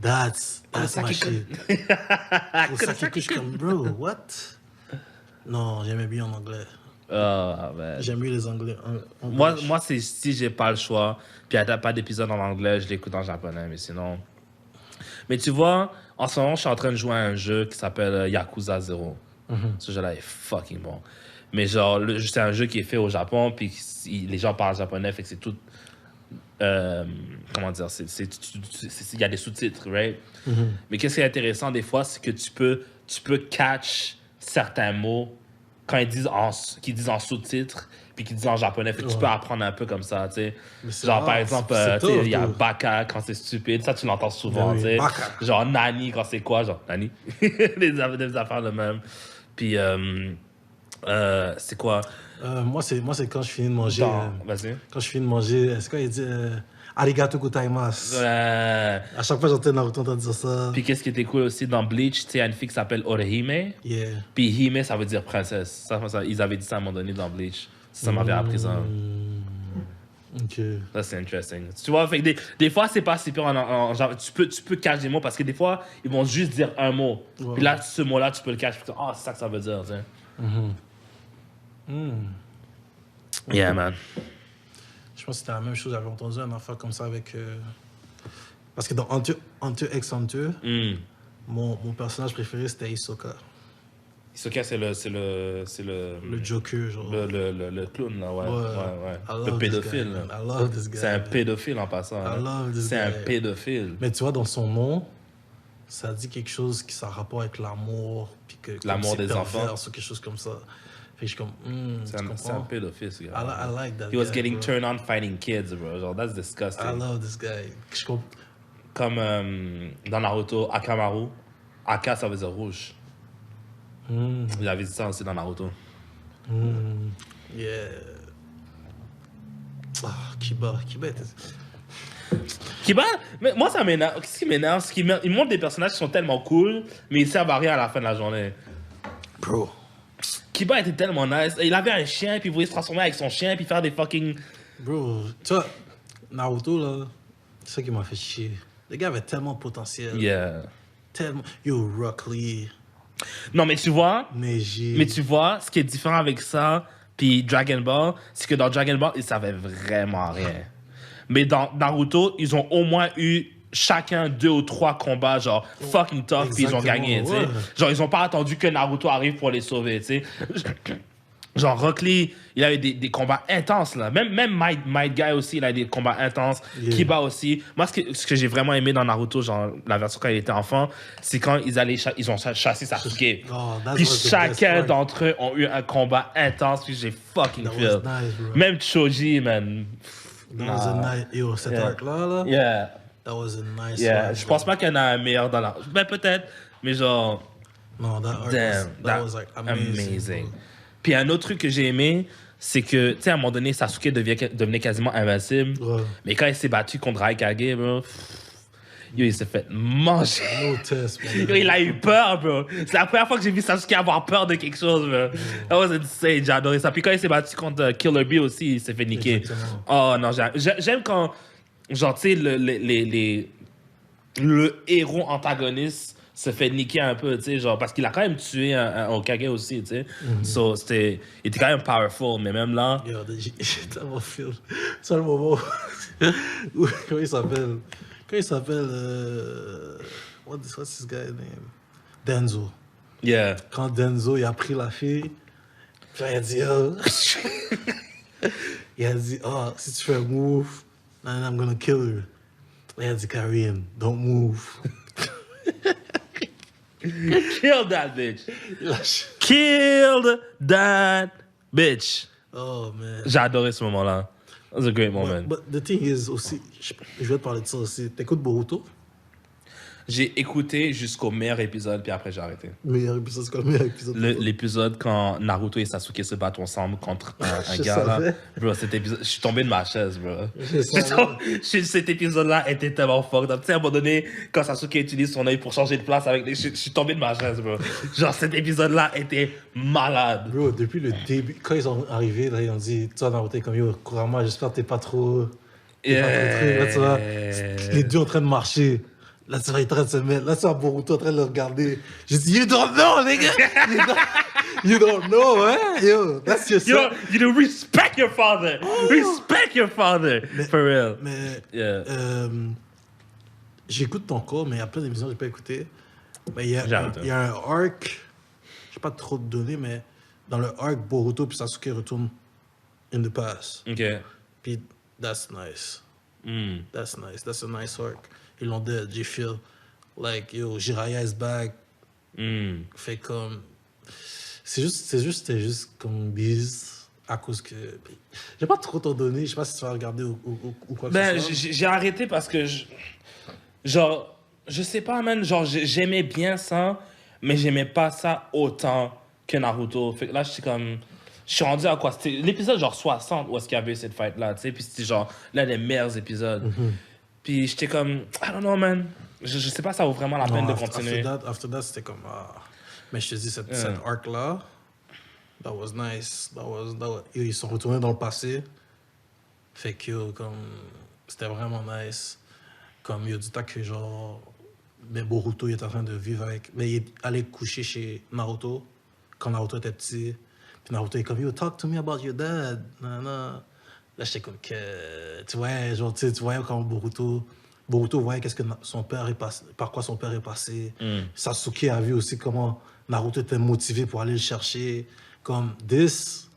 that's my shit. Kurosaki, je suis comme, bro, what? Non, j'aimais bien en anglais. Oh, man. J'aime mieux les anglais. Moi c'est si j'ai pas le choix, puis il n'y a pas d'épisode en anglais, je l'écoute en japonais, mais sinon... Mais tu vois, en ce moment, je suis en train de jouer à un jeu qui s'appelle Yakuza 0. Ce jeu-là est fucking bon. Mais genre, c'est un jeu qui est fait au Japon, puis les gens parlent japonais, fait que c'est tout... comment dire? Il y a des sous-titres, right? Mais qu'est-ce qui est intéressant des fois, c'est que tu peux catch certains mots quand qu'ils disent en sous-titres, puis qu'ils disent en japonais, fait que tu peux apprendre un peu comme ça, tu sais. Genre, par exemple, il y a baka quand c'est stupide, ça, tu l'entends souvent, tu sais. Genre, nani quand c'est quoi, genre, nani. des affaires de même. Puis, c'est quoi? Moi, c'est quand je finis de manger. Vas-y. Quand je finis de manger, c'est quoi il dit Arigato gozaimasu. À chaque fois, j'entends Naruto dire ça. Puis qu'est-ce qui était cool aussi dans Bleach, tu sais, il y a une fille qui s'appelle Orihime. Yeah. Puis Hime, ça veut dire princesse. Ça, ils avaient dit ça à un moment donné dans Bleach. Ça m'avait appris ça. Ok. Ça, c'est intéressant. Tu vois, fait que des fois, c'est pas si pire genre, tu peux cacher des mots parce que des fois, ils vont juste dire un mot. Ouais. Puis là, ce mot-là, tu peux le cacher. Ah, c'est ça que ça veut dire, tu sais. Yeah, man. Je pense que c'était la même chose. J'avais entendu un affaire comme ça avec. Parce que dans Hunter x Hunter, mon personnage préféré, c'était Hisoka. Hisoka, c'est le Le Joker, genre. Le clown, là, ouais. Le pédophile. Là. I love this guy. C'est un pédophile en passant. I love this guy. C'est un pédophile. Mais tu vois, dans son nom, ça dit quelque chose qui a rapport avec l'amour. Puis que l'amour des enfants. Ou quelque chose comme ça. Fait que je suis comme, c'est un pédophile, ce gars. I like that He was guy, getting bro. turned on fighting kids, bro. Genre, that's disgusting. I love this guy. Comme dans Naruto, Akamaru. Aka, ça veut dire rouge. Il avait dit ça aussi dans Naruto. Yeah. Ah, Kiba était... Kiba, mais moi ça m'énerve. Qu'est-ce qui m'énerve? C'est qu'ils ils montrent des personnages qui sont tellement cool, mais ils servent à rien à la fin de la journée. Bro. Kiba était tellement nice. Il avait un chien, puis il voulait se transformer avec son chien, puis faire des fucking. Bro, tu vois, Naruto, là, c'est ça qui m'a fait chier. Le gars avait tellement de potentiel. Yeah. Tellement... Yo, Rock Lee, Non, mais tu vois, Neji... mais tu vois, ce qui est différent avec ça, puis Dragon Ball, c'est que dans Dragon Ball, ils savaient vraiment rien. Mais dans Naruto, ils ont au moins eu chacun 2 ou 3 combats, genre fucking tough, puis ils ont gagné, tu sais. Ouais. Genre, ils ont pas attendu que Naruto arrive pour les sauver, tu sais. Genre, Rock Lee, il a eu des combats intenses, là. Même Might Guy aussi, il a eu des combats intenses. Yeah. Kiba aussi. Moi, ce que j'ai vraiment aimé dans Naruto, genre, la version quand il était enfant, c'est quand ils ont chassé Sasuke. Oh, that Puis was the chacun best part. d'entre eux ont eu un combat intense, puis j'ai fucking That was feel. nice, bro. Même Choji, man. That was a nice... Yo, cet Yeah. arc-là, là, Yeah. that was a nice Yeah. arc, Je bro. pense pas qu'il y en a un meilleur dans la... Ben, peut-être, mais genre... Non, that arc Damn, that was like amazing. bro. Puis un autre truc que j'ai aimé, c'est que, tu sais, à un moment donné, Sasuke devenait quasiment invincible. Ouais. Mais quand il s'est battu contre Raikage, bro, yo, il s'est fait manger. No test, man. Yo, il a eu peur, bro. C'est la première fois que j'ai vu Sasuke avoir peur de quelque chose, bro. That was insane. J'ai adoré ça. Puis quand il s'est battu contre Killer Bee aussi, il s'est fait niquer. Exactement. Oh non, j'aime quand, genre, tu sais, le héros antagoniste se fait niquer un peu, tu sais, genre, parce qu'il a quand même tué un Hokage aussi, tu sais. So, il était quand même powerful, mais même là... Yo, j'ai tellement feel. C'est le moment où... Comment il s'appelle? What's this guy's name? Denzo. Yeah. Quand Denzo, il a pris la fille, puis là, il a dit, oh. Il a dit, oh, si tu fais un move, then I'm gonna kill her. Il a dit, Karim, don't move. Kill that bitch. Il a- Killed that bitch. Oh, man. J'ai adoré ce moment-là. That was a great moment. But the thing is aussi, je vais te parler de ça aussi. T'écoutes Boruto? J'ai écouté jusqu'au meilleur épisode, puis après j'ai arrêté. Meilleur épisode, c'est quoi le meilleur épisode? L'épisode quand Naruto et Sasuke se battent ensemble contre un Je gars là. savais. Bro, cet épisode, je suis tombé de ma chaise, bro. Je savais. Cet épisode-là était tellement fucked up. Tu sais, à un moment donné, quand Sasuke utilise son œil pour changer de place avec les... Je suis tombé de ma chaise, bro. Genre, cet épisode-là était malade. Bro, depuis le début, quand ils sont arrivés, là, ils ont dit, tu vois, Naruto est comme, yo, Kurama, j'espère que t'es pas trop... t'es pas trop truc. Là, tu vois, les deux en train de marcher. Là, tu vois, ils sont en train de se mettre. Là, tu vois, Boruto en train de le regarder. Je dis, you don't know, les gars! You don't know, hein? Yo, that's your son. You know, respect your father. Respect your father. For real. Mais, Yeah. j'écoute ton cours, mais il y a plein d'émissions que j'ai pas écoutées. Mais il y J'ai arrêté. a un arc, je sais pas trop te donner, mais dans le arc, Boruto puis Sasuke retournent in the past. OK. Puis, that's nice. Mm. That's nice. That's a nice arc. Ils l'ont dead, j'ai feel. Like, yo, Jiraiya is back. Mm. Fait comme... C'était juste comme bise à cause que... J'ai pas trop t'en donné, je sais pas si tu vas regarder ou quoi que Ben, ce soit. j'ai arrêté parce que, genre, je sais pas, man, genre, j'aimais bien ça, mais j'aimais pas ça autant que Naruto. Fait que là, je suis comme... Je suis rendu à quoi? C'était l'épisode genre 60 où est-ce qu'il y avait cette fight-là, tu sais, puis c'était genre l'un des meilleurs épisodes. Puis j'étais comme, I don't know, man. Je sais pas, ça vaut vraiment la peine de continuer. After that, c'était comme... Ah. Mais je te dis, cette arc-là, that was nice. Ils sont retournés dans le passé. Fait que, yo, comme... C'était vraiment nice. Comme, il y a du temps que, genre... Mais Boruto, il est en train de vivre avec... Mais il est allé coucher chez Naruto, quand Naruto était petit. Puis Naruto est comme, yo, talk to me about your dad. Là, j'étais comme que... Tu vois, genre, tu voyais quand Boruto voyait qu'est-ce que son père est passé, par quoi son père est passé. Sasuke a vu aussi comment Naruto était motivé pour aller le chercher. Comme, this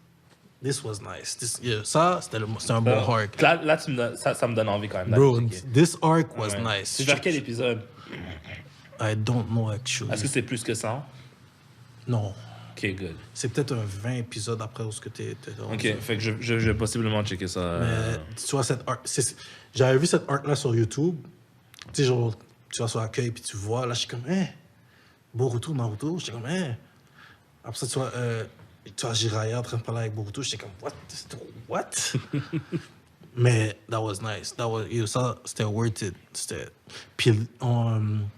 was nice. Ça, c'était un bon arc. Là ça me donne envie quand même. Bro, d'aller checker. this arc was Ouais. nice. C'est vers quel épisode? I don't know, actually. Est-ce que c'est plus que ça? Non. Ok, good. C'est peut-être un 20 épisodes après où ce que t'es rendu. Ok, fait que je vais possiblement checker ça. Mais tu vois, cette arc... J'avais vu cette arc-là sur YouTube. Tu sais, genre, tu vas sur l'accueil puis tu vois. Là, je suis comme, Boruto, Naruto. J'étais comme, Après ça, tu vois, Tu vois, Jiraya en train de parler avec Boruto, j'étais comme, what? Mais that was nice. Ça, c'était worth it. Puis, tu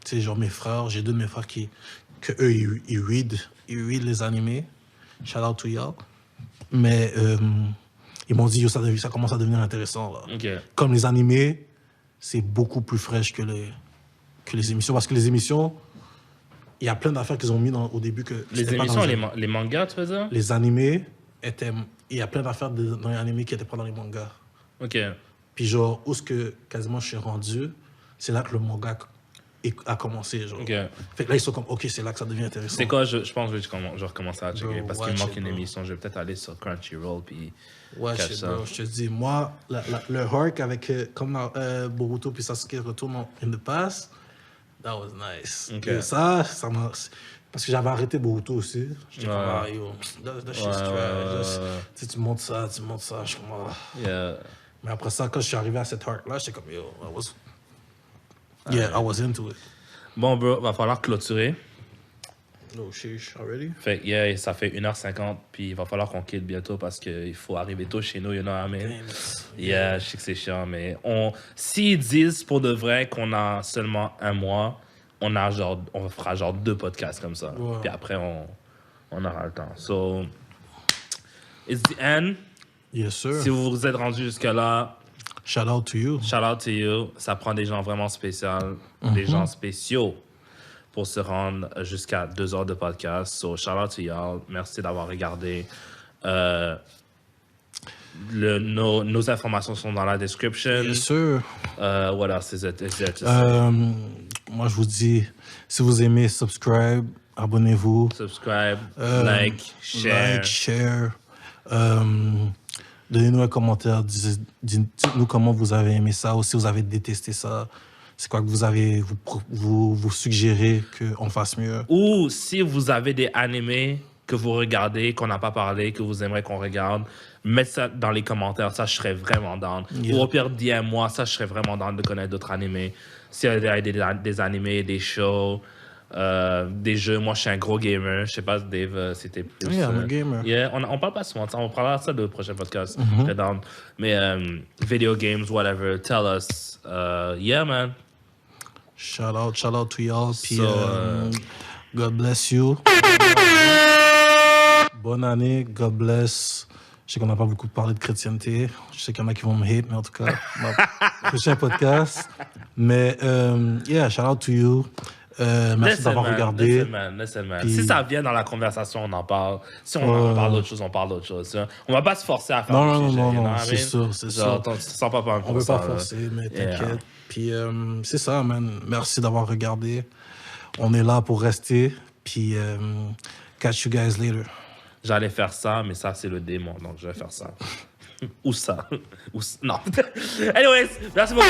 sais, genre, mes frères, j'ai 2 de mes frères que eux, ils read les animés. Shout out to y'all. Mais ils m'ont dit, yo, ça commence à devenir intéressant, là. OK. Comme les animés, c'est beaucoup plus fraîche que les émissions. Parce que les émissions, il y a plein d'affaires qu'ils ont mis au début que... Les c'était pas émissions, dans les mangas, tu veux dire? les animés étaient... Il y a plein d'affaires dans les animés qui n'étaient pas dans les mangas. OK. Puis genre, où est-ce que quasiment je suis rendu, c'est là que le manga a commencé, genre. OK. Fait que là, ils sont comme, OK, c'est là que ça devient intéressant. C'est quoi, je pense que je vais recommencer à checker. Bro, Parce qu'il me watch manque it, une bro. émission. Je vais peut-être aller sur Crunchyroll puis Ouais, catch ça. bro, je te dis, moi, le arc avec, comme Boruto puis Sasuke retournent in the past, that was nice. Ok. Et ça m'a... Parce que j'avais arrêté Boruto aussi. J'étais Ouais. comme, ah, yo, that shit's trash. Tu sais, tu montes ça, je suis comme, ah. Yeah. Mais après ça, quand je suis arrivé à cette arc-là, j'étais comme, yo, I was into it. Bon, bro, va falloir clôturer. No sheesh, already? Fait que, yeah, ça fait 1h50, puis il va falloir qu'on quitte bientôt parce qu'il faut arriver tôt chez nous, you know what I mean? Damn it. Yeah, je sais que c'est chiant, mais s'ils disent pour de vrai qu'on a seulement 1 mois, on fera genre 2 podcasts comme ça. Ouais. Puis après, on aura le temps. So, it's the end. Yes, sir. Si vous vous êtes rendu jusque-là, Shout out to you. shout out to you. Ça prend des gens vraiment spéciaux, des gens spéciaux pour se rendre jusqu'à 2 heures de podcast. So, shout out to y'all. Merci d'avoir regardé. Nos informations sont dans la description. Yes, sir. What else is it? Moi, je vous dis, si vous aimez, subscribe, abonnez-vous. Subscribe, like, share. Like, share. Donnez-nous un commentaire. Dites-nous comment vous avez aimé ça ou si vous avez détesté ça. C'est quoi que vous suggérez qu'on fasse mieux. Ou si vous avez des animés que vous regardez, qu'on n'a pas parlé, que vous aimeriez qu'on regarde, mettez ça dans les commentaires. Ça, je serais vraiment down. Yeah. Ou au pire, DM-moi. Ça, je serais vraiment down de connaître d'autres animés. S'il y a des animés, des shows, des jeux. Moi, je suis un gros gamer. Je sais pas, Dave, c'était plus... Yeah, I'm a gamer. Yeah, on parle pas souvent. On parlera de ça dans le prochain podcast. Très down. Mais video games, whatever, tell us. Yeah, man. Shout out to y'all. Puis, So, God bless you. Bonne année, God bless. Je sais qu'on n'a pas beaucoup parlé de chrétienté. Je sais qu'il y en a qui vont me hate, mais en tout cas, prochain podcast. Mais, yeah, shout out to you. Merci d'avoir regardé. Listen, man. Puis- Si ça vient dans la conversation, on en parle. Si on parle d'autre chose, on parle d'autre chose. Tu vois. On va pas se forcer à faire Non, des non, sujets, non, you know non, what I c'est mean? sûr, c'est Genre, sûr. tu te sens pas On veut ça, pas là. forcer, mais Yeah. t'inquiète. Puis, c'est ça, man. Merci d'avoir regardé. On est là pour rester. Puis, catch you guys later. J'allais faire ça, mais ça, c'est le démon. Donc, je vais faire ça. Ou ça. Non. Anyways, merci beaucoup.